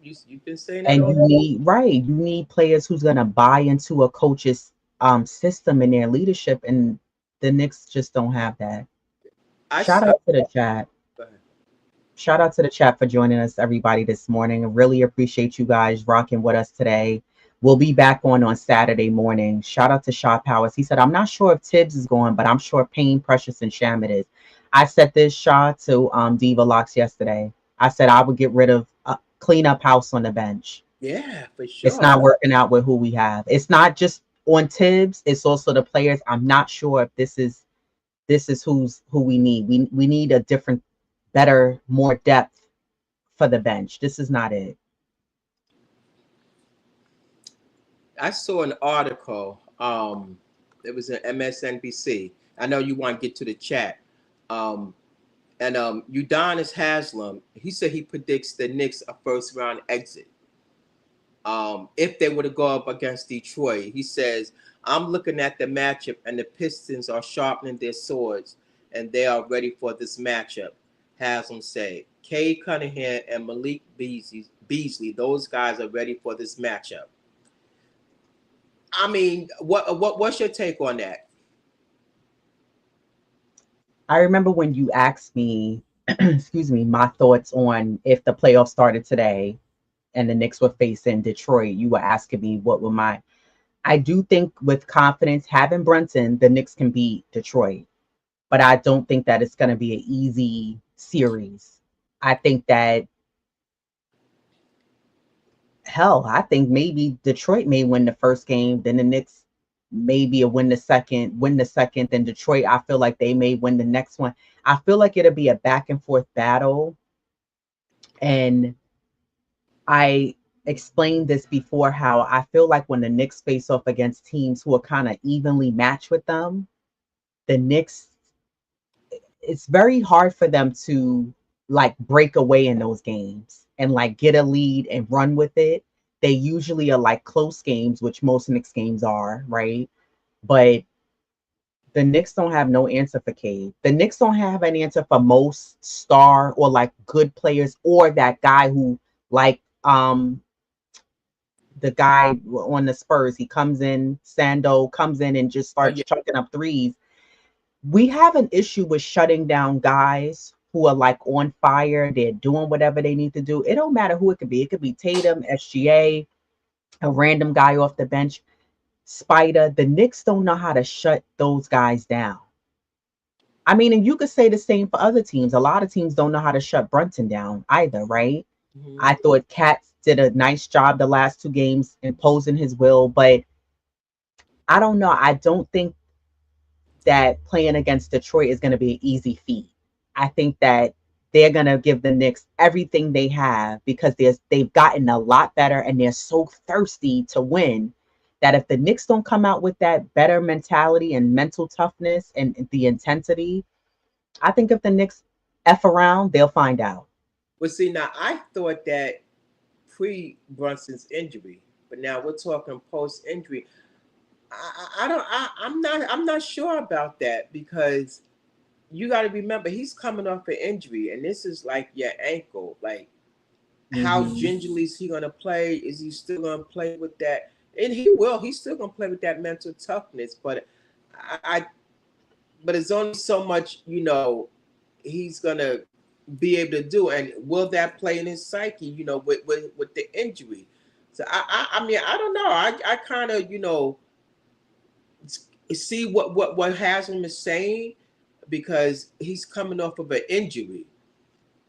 You've been saying that And all. you need players who's gonna buy into a coach's system and their leadership, and the Knicks just don't have that. I Shout saw. out to the chat. Go ahead. Shout out to the chat for joining us, everybody, this morning. I really appreciate you guys rocking with us today. We'll be back on Saturday morning. Shout out to Shaw Powers. He said, I'm not sure if Tibbs is going, but I'm sure Payne, Precious, and Shamit is. I said this, Shaw, to Diva Locks yesterday. I said I would get rid of clean up house on the bench. Yeah, for It's sure. not working out with who we have. It's not just on Tibbs, it's also the players. I'm not sure if this is who we need. We need a different, better, more depth for the bench. This is not it. I saw an article. It was an MSNBC. I know you want to get to the chat. And Udonis Haslam, he said he predicts the Knicks a first round exit. If they were to go up against Detroit, he says, I'm looking at the matchup and the Pistons are sharpening their swords and they are ready for this matchup. Haslam said, Kay Cunningham and Malik Beasley, those guys are ready for this matchup. I mean, what's your take on that? I remember when you asked me, excuse me, my thoughts on if the playoffs started today and the Knicks were facing Detroit, you were asking me what were my. I do think with confidence, having Brunson, the Knicks can beat Detroit, but I don't think that it's going to be an easy series. I think that, hell, I think maybe Detroit may win the first game, then the Knicks maybe win the second, then Detroit, I feel like they may win the next one. I feel like it'll be a back and forth battle. And I explained this before, how I feel like when the Knicks face off against teams who are kind of evenly matched with them, the Knicks, it's very hard for them to like break away in those games and like get a lead and run with it. They usually are like close games, which most Knicks games are, right? But the Knicks don't have no answer for Cade. The Knicks don't have an answer for most star or like good players, or that guy who like the guy on the Spurs. He comes in, Sando comes in and just Oh starts yeah, chucking up threes. We have an issue with shutting down guys who are like on fire. They're doing whatever they need to do. It don't matter who it could be. It could be Tatum, SGA, a random guy off the bench, Spider. The Knicks don't know how to shut those guys down. I mean, and you could say the same for other teams. A lot of teams don't know how to shut Brunson down either, right? mm-hmm. I thought Katz did a nice job the last two games imposing his will, but I don't know. I don't think that playing against Detroit is going to be an easy feat. I think that they're going to give the Knicks everything they have, because they've gotten a lot better and they're so thirsty to win, that if the Knicks don't come out with that better mentality and mental toughness and the intensity, I think if the Knicks F around, they'll find out. Well, see, now I thought that pre Brunson's injury, but now we're talking post injury. I don't. I'm not sure about that, because you got to remember he's coming off an injury, and this is like your ankle. Like, how Mm-hmm. gingerly is he gonna play? Is he still gonna play with that? And he will. He's still gonna play with that mental toughness. But I but it's only so much, he's gonna be able to do. And will that play in his psyche, with the injury? So I mean, I don't know. I kind of, see what Haslam is saying, because he's coming off of an injury,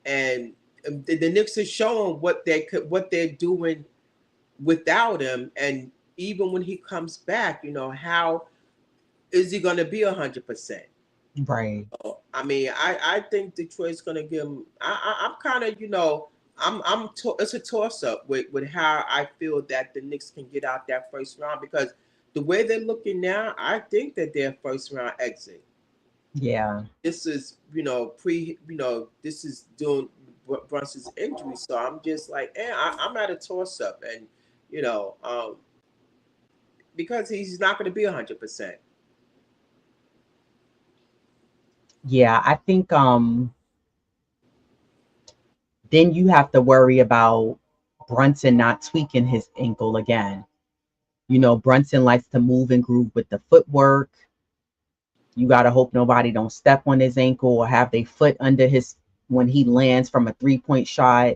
and the Knicks are showing what they're doing without him. And even when he comes back, how is he going to be 100%? Right. I mean, I think Detroit's going to give him. I'm kind of, it's a toss up with how I feel that the Knicks can get out that first round, because the way they're looking now, I think that they're first round exit. Yeah. This is, this is doing Brunson's injury. So I'm just like, I'm at a toss up. And, because he's not going to be 100%. Yeah, I think then you have to worry about Brunson not tweaking his ankle again. You know, Brunson likes to move and groove with the footwork. You got to hope nobody don't step on his ankle or have their foot under his when he lands from a 3-point shot,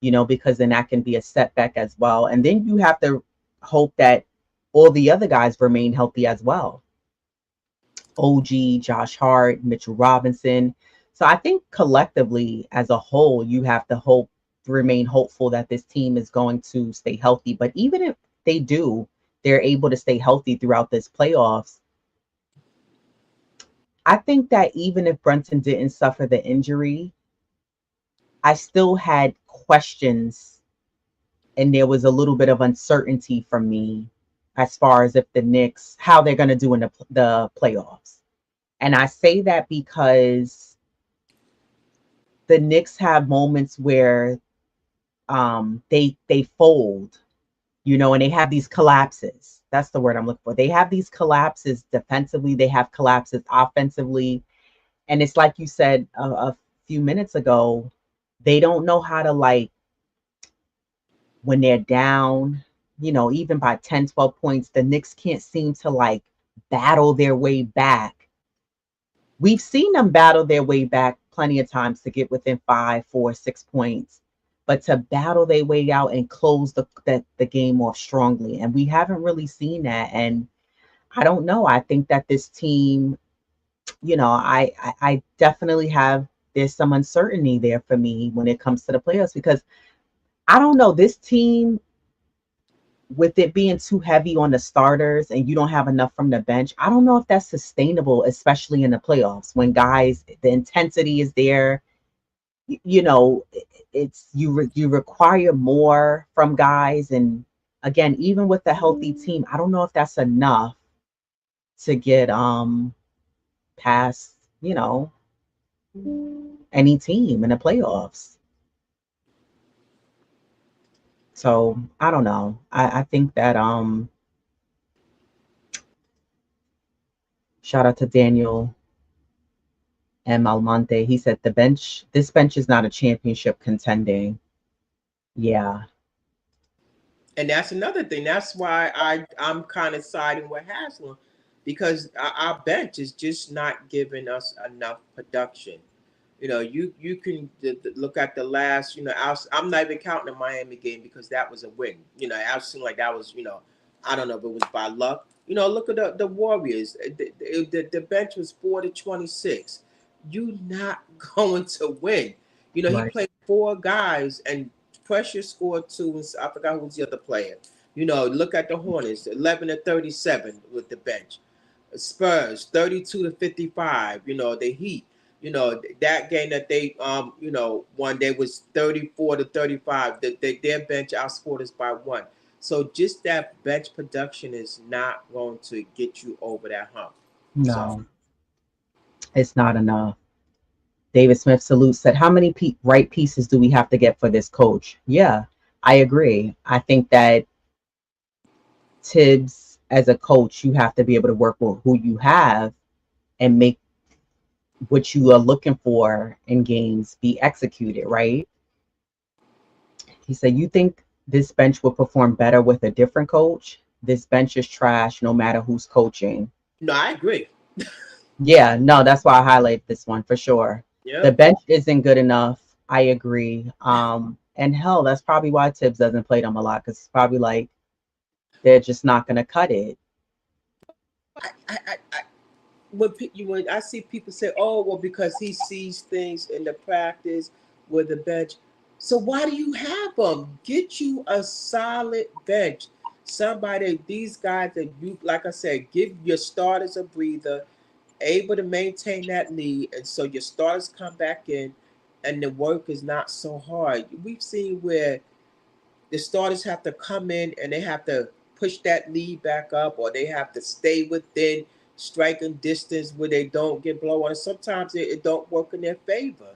you know, because then that can be a setback as well. And then you have to hope that all the other guys remain healthy as well. OG, Josh Hart, Mitchell Robinson. So I think collectively as a whole, you have to remain hopeful that this team is going to stay healthy. But even if they do, they're able to stay healthy throughout this playoffs. I think that even if Brunson didn't suffer the injury, I still had questions and there was a little bit of uncertainty from me as far as if the Knicks, how they're going to do in the playoffs. And I say that because the Knicks have moments where they fold, you know, and they have these collapses. That's the word I'm looking for. They have these collapses defensively. They have collapses offensively. And it's like you said a few minutes ago, they don't know how to, like, when they're down, you know, even by 10, 12 points, the Knicks can't seem to, like, battle their way back. We've seen them battle their way back plenty of times to get within 5, 4, 6 points, but to battle their way out and close the game off strongly. And we haven't really seen that. And I don't know. I think that this team, you know, I definitely there's some uncertainty there for me when it comes to the playoffs, because I don't know, this team, with it being too heavy on the starters and you don't have enough from the bench, I don't know if that's sustainable, especially in the playoffs when guys, the intensity is there. You know, it's you require more from guys, and again, even with a healthy team, I don't know if that's enough to get past, you know, any team in the playoffs. So I don't know. I think that shout out to Daniel M. Almonte. He said this bench is not a championship contending. Yeah. And that's another thing. That's why I'm kind of siding with Haslam, because our bench is just not giving us enough production. You know, you can look at the last. You know, I'm not even counting the Miami game because that was a win. You know, I seemed like that was, you know, I don't know if it was by luck. You know, look at the Warriors. The bench was 4-26. You not going to win. You know, he Right. played 4 guys and Pressure scored 2. And I forgot who was the other player. You know, look at the Hornets, 11-37 with the bench. Spurs 32-55. You know, the Heat. You know, that game that they you know, won, they was 34-35. Their bench outscored us by 1. So just that bench production is not going to get you over that hump. So No, it's not enough. David Smith Salute said, how many right pieces do we have to get for this coach? Yeah, I agree. I think that Tibbs, as a coach, you have to be able to work with who you have and make what you are looking for in games be executed, right? He said, you think this bench will perform better with a different coach? This bench is trash no matter who's coaching. no, I agree. Yeah, no, that's why I highlight this one for sure. The Yep. bench isn't good enough. I agree. And hell, that's probably why Tibbs doesn't play them a lot, because it's probably like they're just not going to cut it. I when I see people say, "Oh, well, because he sees things in the practice with the bench," so why do you have them? Get you a solid bench, somebody. These guys that you, like I said, give your starters a breather, able to maintain that lead, and so your starters come back in, and the work is not so hard. We've seen where the starters have to come in and they have to push that lead back up, or they have to stay within striking distance where they don't get blown. And sometimes it don't work in their favor,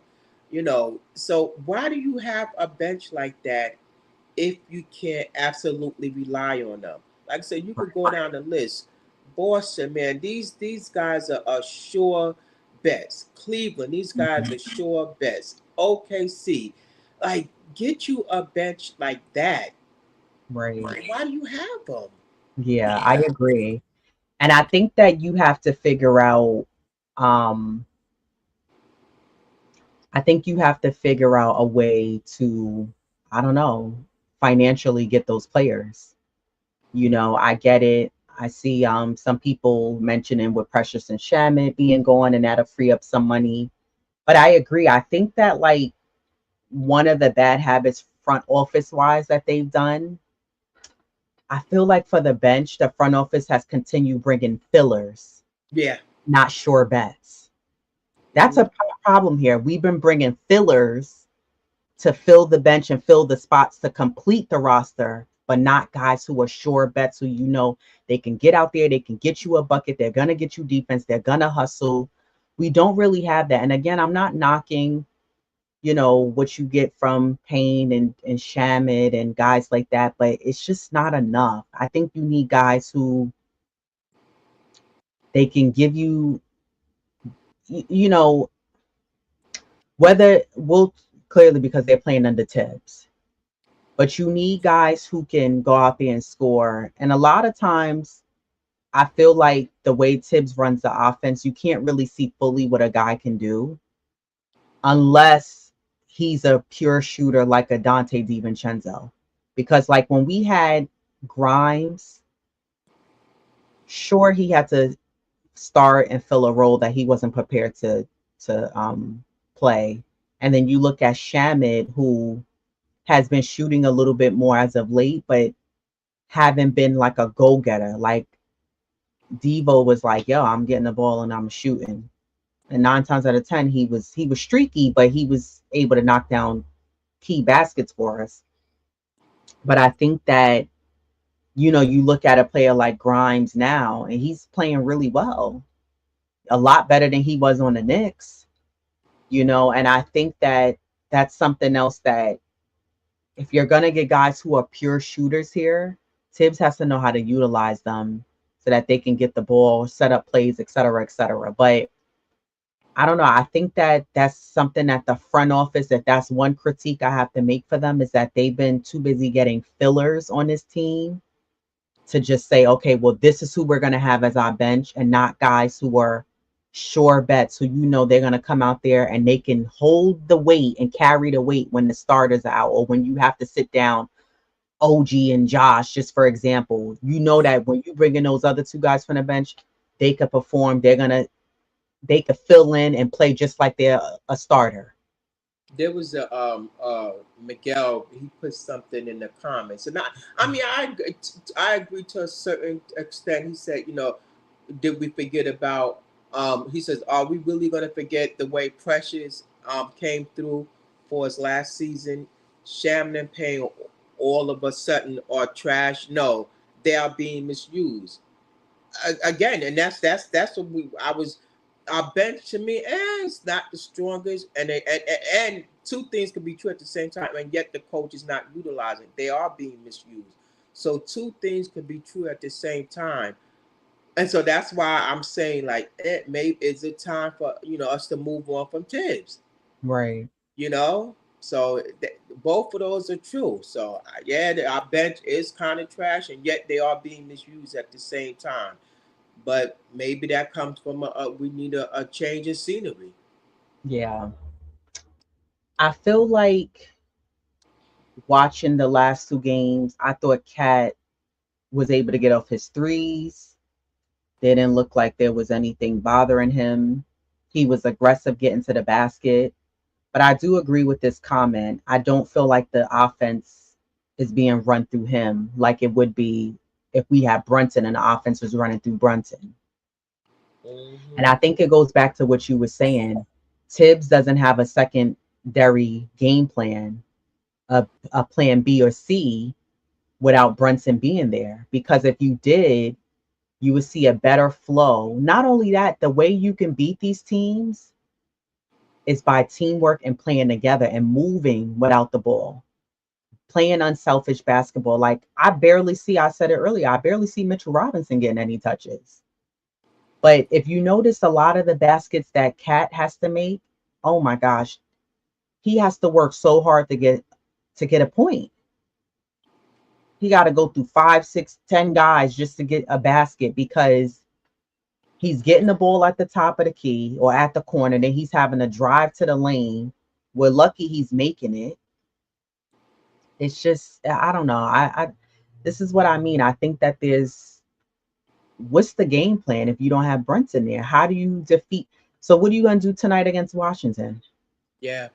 you know. So why do you have a bench like that if you can't absolutely rely on them? Like I said, you could go down the list. Boston, man, these guys are sure bets. Cleveland, these guys Mhm. are sure bets. OKC, like get you a bench like that. Right. Why do you have them? Yeah, I agree. And I think that you have to figure out, um, I think you have to figure out a way to, I don't know, financially get those players. I get it. I see some people mentioning with Precious and Shamit being gone and that'll free up some money. But I agree. I think that like one of the bad habits front office wise that they've done, I feel like for the bench, the front office has continued bringing fillers, Yeah. not sure bets. That's a problem here. We've been bringing fillers to fill the bench and fill the spots to complete the roster, but not guys who are sure bets who they can get out there, they can get you a bucket, they're gonna get you defense, they're gonna hustle. We don't really have that. And again, I'm not knocking, what you get from Payne and Shamit and guys like that, but it's just not enough. I think you need guys who they can give you, you know, whether we'll clearly because they're playing under Tibs. But you need guys who can go out there and score. And a lot of times, I feel like the way Tibbs runs the offense, you can't really see fully what a guy can do unless he's a pure shooter like a Dante DiVincenzo. Because like when we had Grimes, sure he had to start and fill a role that he wasn't prepared to play. And then you look at Shamit, who has been shooting a little bit more as of late, but haven't been like a go-getter. Like Devo was like, yo, I'm getting the ball and I'm shooting. And 9 times out of 10, he was streaky, but he was able to knock down key baskets for us. But I think that, you look at a player like Grimes now, and he's playing really well, a lot better than he was on the Knicks, and I think that that's something else that if you're going to get guys who are pure shooters here, Tibbs has to know how to utilize them so that they can get the ball, set up plays, et cetera, et cetera. But I don't know. I think that that's something that the front office, if that's one critique I have to make for them, is that they've been too busy getting fillers on this team to just say, okay, well, this is who we're going to have as our bench and not guys who are sure bets who they're going to come out there and they can hold the weight and carry the weight when the starters are out or when you have to sit down OG and Josh, just for example. That when you bring in those other two guys from the bench, they could perform. They could fill in and play just like they're a starter. There was a Miguel. He put something in the comments, and I agree to a certain extent. He said, did we forget about? He says, are we really going to forget the way Precious came through for us last season? Shaman and Payne all of a sudden are trash. No, they are being misused again, and that's what I was. Our bench to me is not the strongest, and two things can be true at the same time, and yet the coach is not utilizing. They are being misused. So two things could be true at the same time, and so that's why I'm saying like, maybe is it time for us to move on from Tibbs? Right. So both of those are true. So yeah, our bench is kind of trash, and yet they are being misused at the same time. But maybe that comes from we need a change in scenery. Yeah. I feel like watching the last two games, I thought Cat was able to get off his threes. They didn't look like there was anything bothering him. He was aggressive getting to the basket. But I do agree with this comment. I don't feel like the offense is being run through him like it would be if we had Brunson and the offense was running through Brunson. Mm-hmm. And I think it goes back to what you were saying. Tibbs doesn't have a secondary game plan, a plan B or C without Brunson being there. Because if you did, you would see a better flow. Not only that, the way you can beat these teams is by teamwork and playing together and moving without the ball, playing unselfish basketball. Like I said it earlier, I barely see Mitchell Robinson getting any touches. But if you notice a lot of the baskets that Cat has to make, oh my gosh, he has to work so hard to get to get a point. He got to go through 5, 6, 10 guys just to get a basket because he's getting the ball at the top of the key or at the corner. Then he's having to drive to the lane. We're lucky he's making it. It's just, I don't know. This is what I mean. I think that what's the game plan if you don't have Brunson there? How do you defeat? So what are you going to do tonight against Washington? Yeah.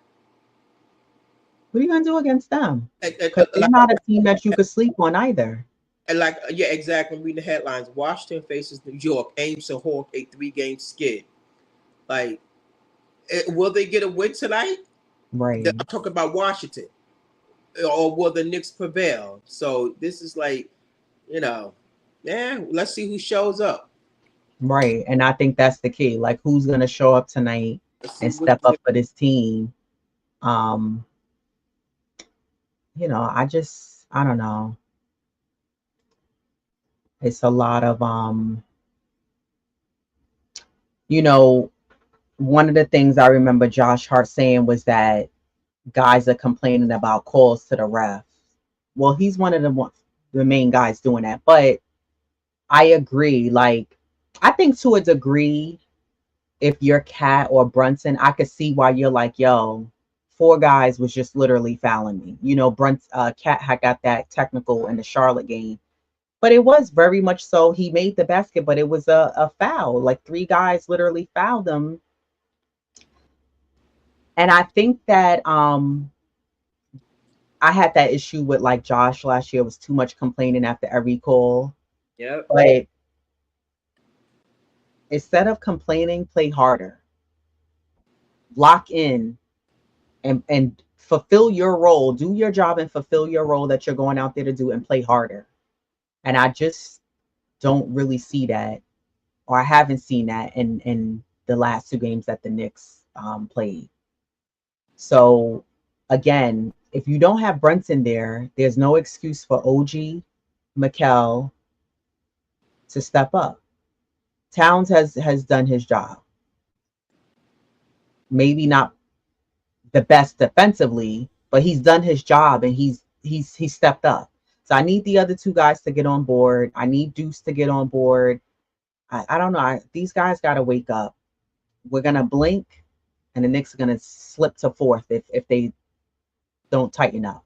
What are you going to do against them? Because they're not a team that you could sleep on either. And yeah, exactly. I'm reading the headlines. Washington faces New York, aims to halt a 3-game skid. Like, will they get a win tonight? Right. I'm talking about Washington. Or will the Knicks prevail? So this is like, let's see who shows up. Right. And I think that's the key. Like, who's going to show up tonight and step up for this team? I don't know. It's a lot of, one of the things I remember Josh Hart saying was that guys are complaining about calls to the refs. Well, he's one of the main guys doing that. But I agree. Like, I think to a degree, if you're Cat or Brunson, I could see why you're like, yo, 4 guys was just literally fouling me. Cat had got that technical in the Charlotte game. But it was very much so. He made the basket, but it was a foul. Like 3 guys literally fouled him. And I think that I had that issue with like Josh last year. It was too much complaining after every call. Yeah. But instead of complaining, play harder. Lock in and fulfill your role. Do your job and fulfill your role that you're going out there to do and play harder. And I just don't really see that, or I haven't seen that in the last 2 games that the Knicks played. So again, if you don't have Brunson there, there's no excuse for OG, Mikal to step up. Towns has done his job. Maybe not the best defensively, but he's done his job and he's stepped up. So I need the other 2 guys to get on board. I need Deuce to get on board. I don't know. These guys got to wake up. We're going to blink, and the Knicks are going to slip to 4th if they don't tighten up.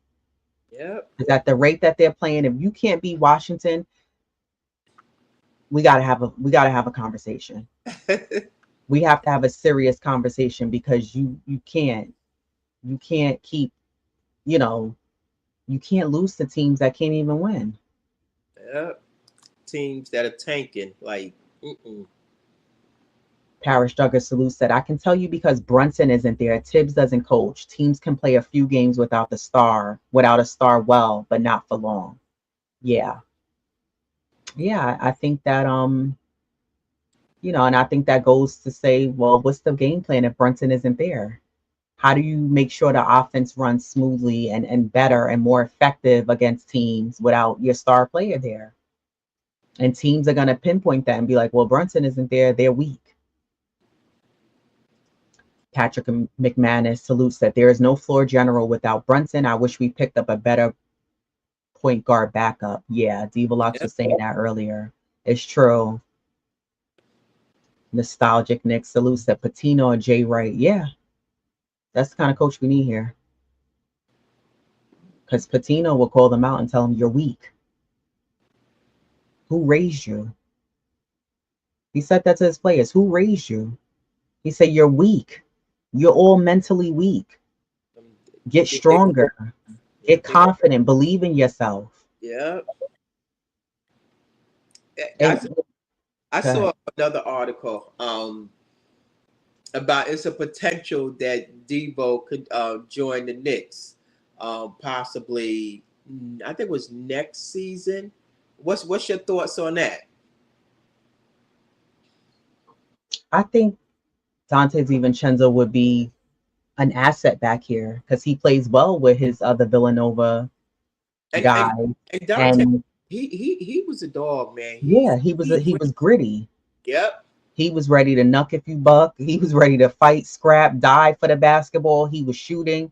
Yep. Because at the rate that they're playing, if you can't beat Washington, we got to have a conversation. We have to have a serious conversation because you can't keep, you can't lose to teams that can't even win. Yep. Teams that are tanking, like, Parrish Douglas Salute said, I can tell you because Brunson isn't there. Tibbs doesn't coach. Teams can play a few games without a star well, but not for long. Yeah. Yeah, I think that, and I think that goes to say, well, what's the game plan if Brunson isn't there? How do you make sure the offense runs smoothly and better and more effective against teams without your star player there? And teams are going to pinpoint that and be like, well, Brunson isn't there. They're weak. Patrick McManus salutes that there is no floor general without Brunson. I wish we picked up a better point guard backup. Yeah, Diva was saying that earlier. It's true. Nostalgic Nick salutes that Patino or Jay Wright. Yeah, that's the kind of coach we need here. Because Patino will call them out and tell them you're weak. Who raised you? He said that to his players. Who raised you? He said you're weak. You're all mentally weak. Get stronger. Get confident. Believe in yourself. Yeah. I saw another article about it's a potential that Devo could join the Knicks, possibly. I think it was next season. What's your thoughts on that? I think Dante DiVincenzo would be an asset back here because he plays well with his other Villanova guy. And Dante, he was a dog, man. He was gritty. Yep. He was ready to knuck if you buck. He was ready to fight, scrap, die for the basketball. He was shooting.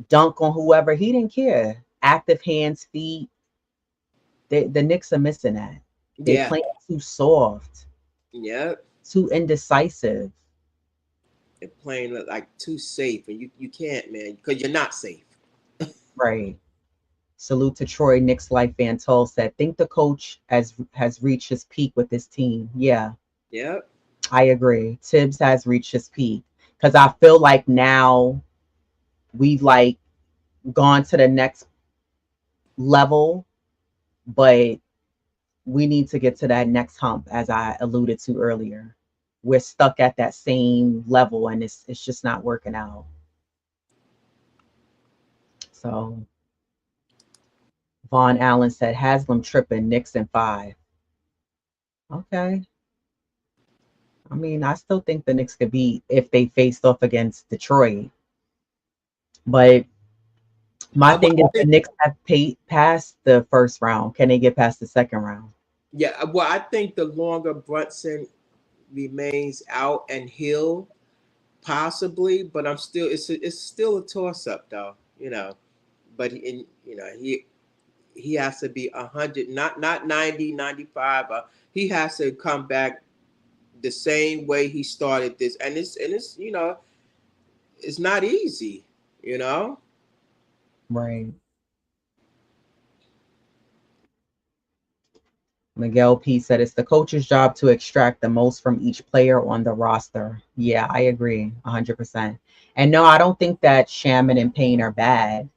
dunk on whoever. He didn't care. Active hands, feet. The Knicks are missing that. They Yeah. playing too soft, Yeah. too indecisive. They're playing like too safe, and you can't, man, because you're not safe. Right. Salute to Troy, Knicks life fan Toll said, think the coach has reached his peak with his team. Yeah, Yeah. I agree. Tibbs has reached his peak. Because I feel like now we've like gone to the next level, but we need to get to that next hump, as I alluded to earlier. We're stuck at that same level and it's just not working out. So Vaughn Allen said Haslam tripping, Knicks in 5. Okay. I mean, I still think the Knicks could beat if they faced off against Detroit. But my Well, thing is the Knicks have passed the first round. Can they get past the second round? yeah. Well, I think the longer Brunson remains out and he'll possibly, but I'm still it's still a toss up though, you know. But he has to be 100, not 90, 95. He has to come back the same way he started this, and it's it's not easy, you know. Right. Miguel P said it's the coach's job to extract the most from each player on the roster. Yeah, I agree 100%. And no, I don't think that Shaman and Payne are bad.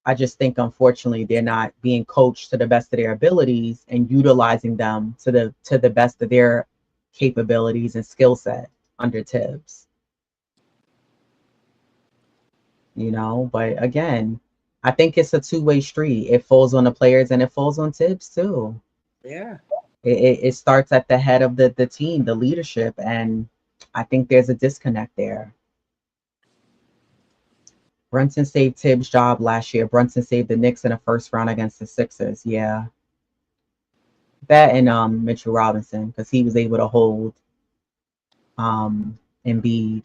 I just think, unfortunately, they're not being coached to the best of their abilities and utilizing them to the best of their capabilities and skill set under Tibbs. But again, I think it's a two-way street. It falls on the players and it falls on Tibbs too. Yeah. It starts at the head of the team, the leadership, and I think there's a disconnect there. Brunson saved Tibbs' job last year. Brunson saved the Knicks in the first round against the Sixers. Yeah. That and Mitchell Robinson, because he was able to hold Embiid,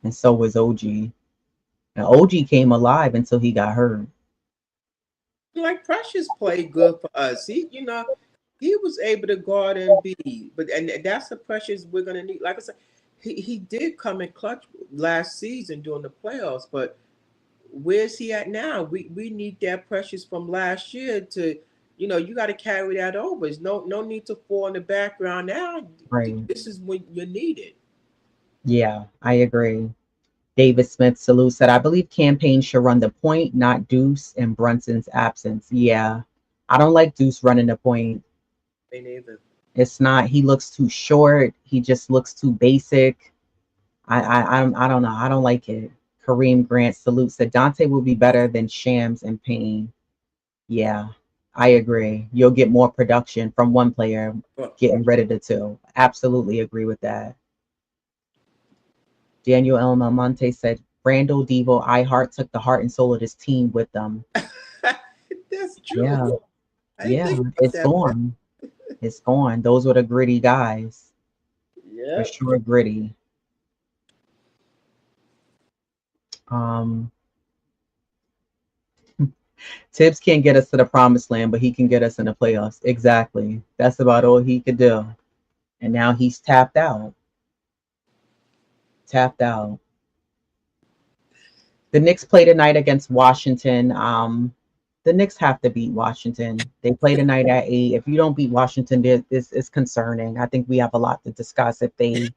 and so was OG. And OG came alive until he got hurt. Like Precious played good for us. He was able to guard Embiid, and that's the Precious we're gonna need. Like I said, he did come in clutch last season during the playoffs, but where's he at now? We need that Precious from last year to, you got to carry that over. There's no need to fall in the background now. Right. This is when you need it. Yeah, I agree. David Smith Salute said, I believe campaign should run the point, not Deuce in Brunson's absence. Yeah. I don't like Deuce running the point. Me neither. It's not, he looks too short. He just looks too basic. I don't know. I don't like it. Kareem Grant Salute said Dante will be better than Shams and Payne. Yeah, I agree. You'll get more production from one player getting rid of the two. Absolutely agree with that. Daniel El Monte said Randall Devo iHeart took the heart and soul of this team with them. That's true. Yeah. Yeah, it's that, gone. It's gone. Those were the gritty guys. Yeah. For sure, gritty. Tibbs can't get us to the promised land, but he can get us in the playoffs. Exactly. That's about all he could do. And now he's tapped out. Tapped out. The Knicks play tonight against Washington. The Knicks have to beat Washington. They play tonight at 8. If you don't beat Washington, this is concerning. I think we have a lot to discuss if they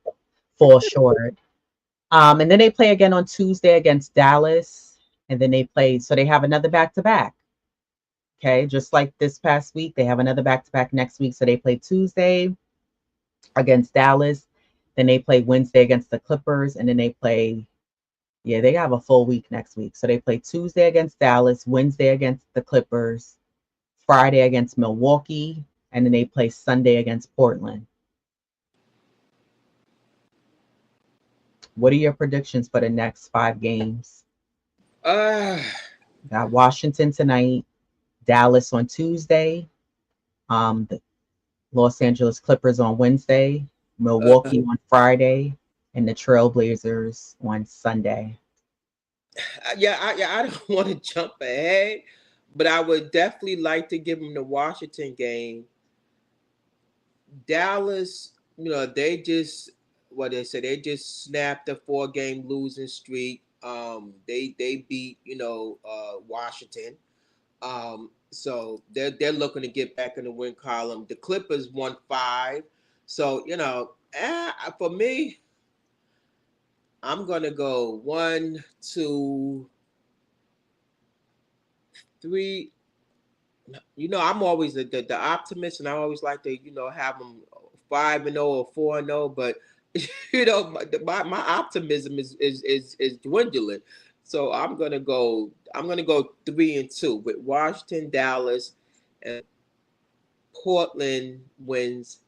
fall short. And then they play again on Tuesday against Dallas. And then so they have another back-to-back. Okay, just like this past week, they have another back-to-back next week. So they play Tuesday against Dallas. Then they play Wednesday against the Clippers. And then they have a full week next week. So they play Tuesday against Dallas, Wednesday against the Clippers, Friday against Milwaukee, and then they play Sunday against Portland. What are your predictions for the next 5 games? Got Washington tonight, Dallas on Tuesday, the Los Angeles Clippers on Wednesday, Milwaukee on Friday, and the Trailblazers on Sunday. I don't want to jump ahead, but I would definitely like to give them the Washington game. Dallas, they just what they said. They just snapped a 4-game losing streak. They beat Washington. So they're looking to get back in the win column. The Clippers won 5. So for me, I'm gonna go 1, 2, 3. I'm always the optimist, and I always like to have them 5-0 or 4-0. But my optimism is dwindling. So I'm gonna go 3-2 with Washington, Dallas, and Portland wins,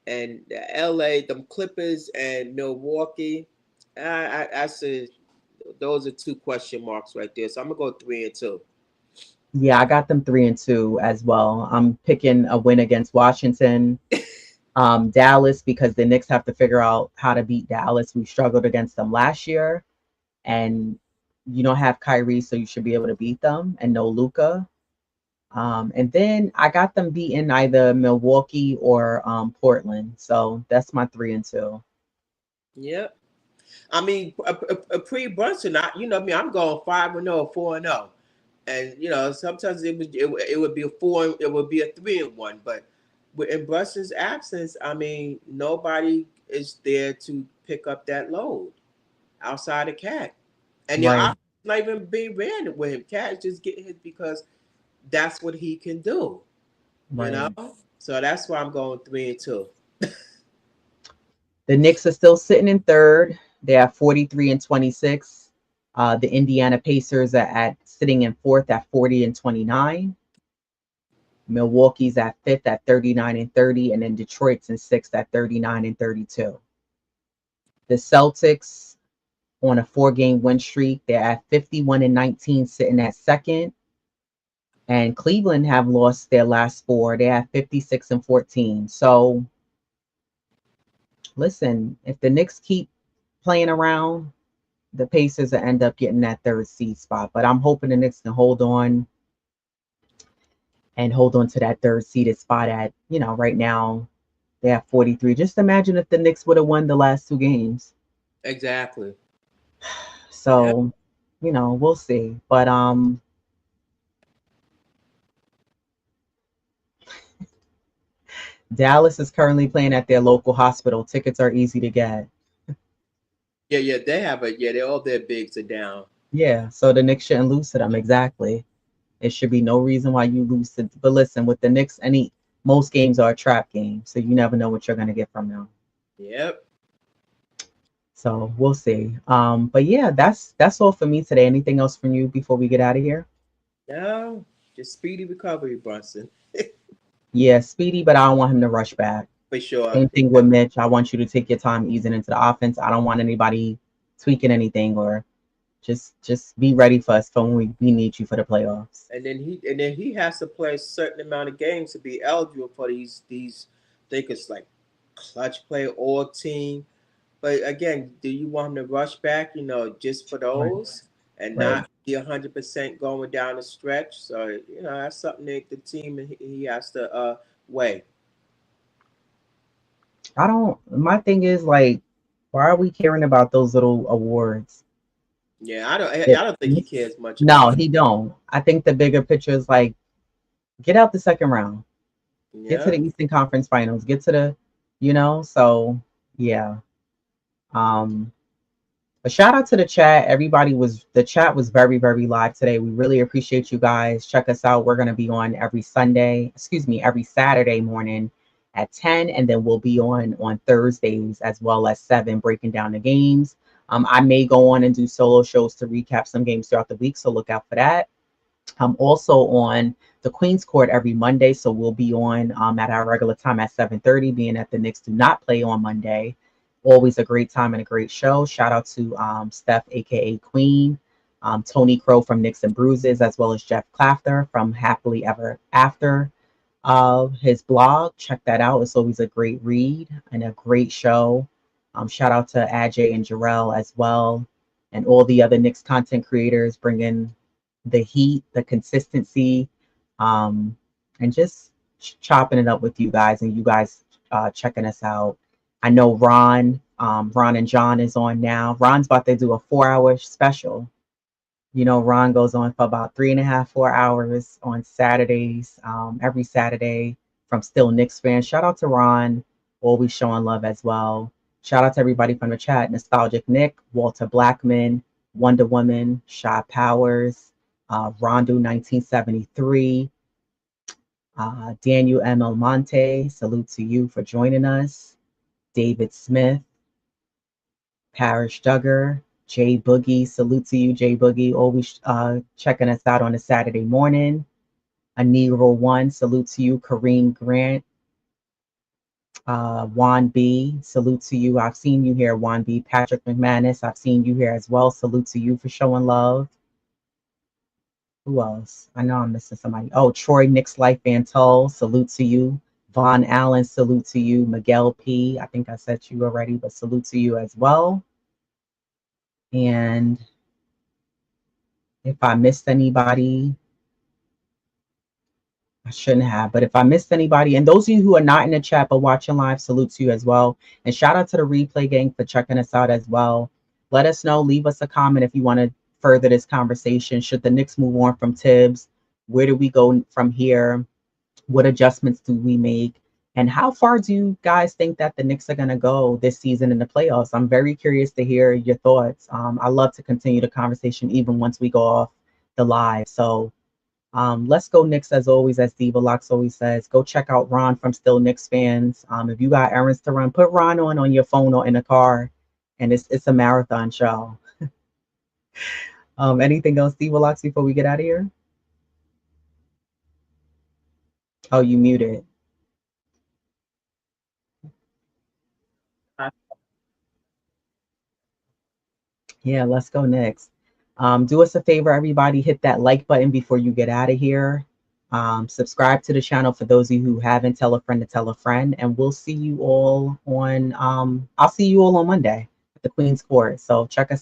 and LA, them Clippers and Milwaukee. I said those are 2 question marks right there. So I'm gonna go 3-2. Yeah, I got them 3-2 as well. I'm picking a win against Washington, Dallas, because the Knicks have to figure out how to beat Dallas. We struggled against them last year, and you don't have Kyrie, so you should be able to beat them, and no Luca. And then I got them beating either Milwaukee or Portland. So that's my 3-2. Yep. I mean, a pre Brunson, I'm going 5-0, 4-0, and sometimes it would be a 4, it would be a 3-1, but in Brunson's absence, I mean, nobody is there to pick up that load outside of Cat, and your Right, offense not even being ran with him. Cat is just getting hit because that's what he can do, you know. right. So that's why I'm going 3-2. The Knicks are still sitting in third. They have 43-26. The Indiana Pacers are at sitting in fourth at 40-29. Milwaukee's at fifth at 39-30, and then Detroit's in sixth at 39-32. The Celtics on a 4-game win streak. They're at 51-19, sitting at second. And Cleveland have lost their last 4. They're at 56-14. So listen, if the Knicks keep playing around, the Pacers will end up getting that third seed spot. But I'm hoping the Knicks can hold on to that third seeded spot at, right now they have 43. Just imagine if the Knicks would have won the last 2 games. Exactly. Yep. So, we'll see. But Dallas is currently playing at their local hospital. Tickets are easy to get. Yeah. They all their bigs are down. Yeah, so the Knicks shouldn't lose to them. Exactly. It should be no reason why you lose to. But listen, with the Knicks, most games are a trap game, so you never know what you're gonna get from them. Yep. So we'll see. But yeah, that's all for me today. Anything else from you before we get out of here? No, just speedy recovery, Brunson. Yeah, Speedy, but I don't want him to rush back. For sure. Same thing with Mitch. I want you to take your time easing into the offense. I don't want anybody tweaking anything, or just be ready for us for when we need you for the playoffs. And then he has to play a certain amount of games to be eligible for these I think it's like clutch play all team. But again, do you want him to rush back, just for Right. those and Right. not be 100% going down the stretch? So, that's something that the team he has to weigh. My thing is like, why are we caring about those little awards? Yeah, I It- don't think he cares much no, about he don't. I think the bigger picture is like, get out the second round, it. get to Yeah. the Eastern Conference Finals, get to the, so yeah. Um, but shout out to the chat. The chat was very, very live today. We really appreciate you guys. Check us out. We're going to be on every Saturday morning at 10. And then we'll be on Thursdays as well as 7, breaking down the games. I may go on and do solo shows to recap some games throughout the week. So look out for that. I'm also on the Queen's Court every Monday. So we'll be on at our regular time at 7:30, being that the Knicks do not play on Monday. Always a great time and a great show. Shout out to Steph, aka Queen, Tony Crow from Knicks and Bruises, as well as Jeff Clafter from Happily Ever After. His blog, check that out. It's always a great read and a great show. Shout out to Ajay and Jarrell as well. and all the other Knicks content creators bringing the heat, the consistency, and just chopping it up with you guys, and you guys checking us out. I know Ron and John is on now. Ron's about to do a 4-hour special. You know, Ron goes on for about 3.5, 4 hours on Saturdays, every Saturday from Still Knicks fans. Shout out to Ron, always showing love as well. Shout out to everybody from the chat. Nostalgic Nick, Walter Blackman, Wonder Woman, Shy Powers, Rondo 1973, Daniel M. Almonte, salute to you for joining us. David Smith, Parish Duggar, Jay Boogie, salute to you, Jay Boogie, always checking us out on a Saturday morning. Aniro One, salute to you. Kareem Grant, Juan B, salute to you. I've seen you here, Juan B. Patrick McManus, I've seen you here as well. Salute to you for showing love. Who else? I know I'm missing somebody. Oh, Troy Knicks Life Bantull, salute to you. Von Allen, salute to you. Miguel P, I think I said you already, but salute to you as well. And if I missed anybody, I shouldn't have, but if I missed anybody, and those of you who are not in the chat but watching live, salute to you as well. And shout out to the replay gang for checking us out as well. Let us know, leave us a comment if you want to further this conversation. Should the Knicks move on from Tibs? Where do we go from here? What adjustments do we make? And how far do you guys think that the Knicks are going to go this season in the playoffs? I'm very curious to hear your thoughts. I love to continue the conversation even once we go off the live. So let's go Knicks, as always, as Diva Locks always says. Go check out Ron from Still Knicks fans. If you got errands to run, put Ron on your phone or in a car, and it's a marathon show. Anything else, Diva Locks, before we get out of here? Oh, you muted. Yeah, let's go Knicks. Do us a favor, everybody, hit that like button before you get out of here. Subscribe to the channel for those of you who haven't. Tell a friend to tell a friend, and we'll see you all on I'll see you all on Monday at the Queen's Court. So check us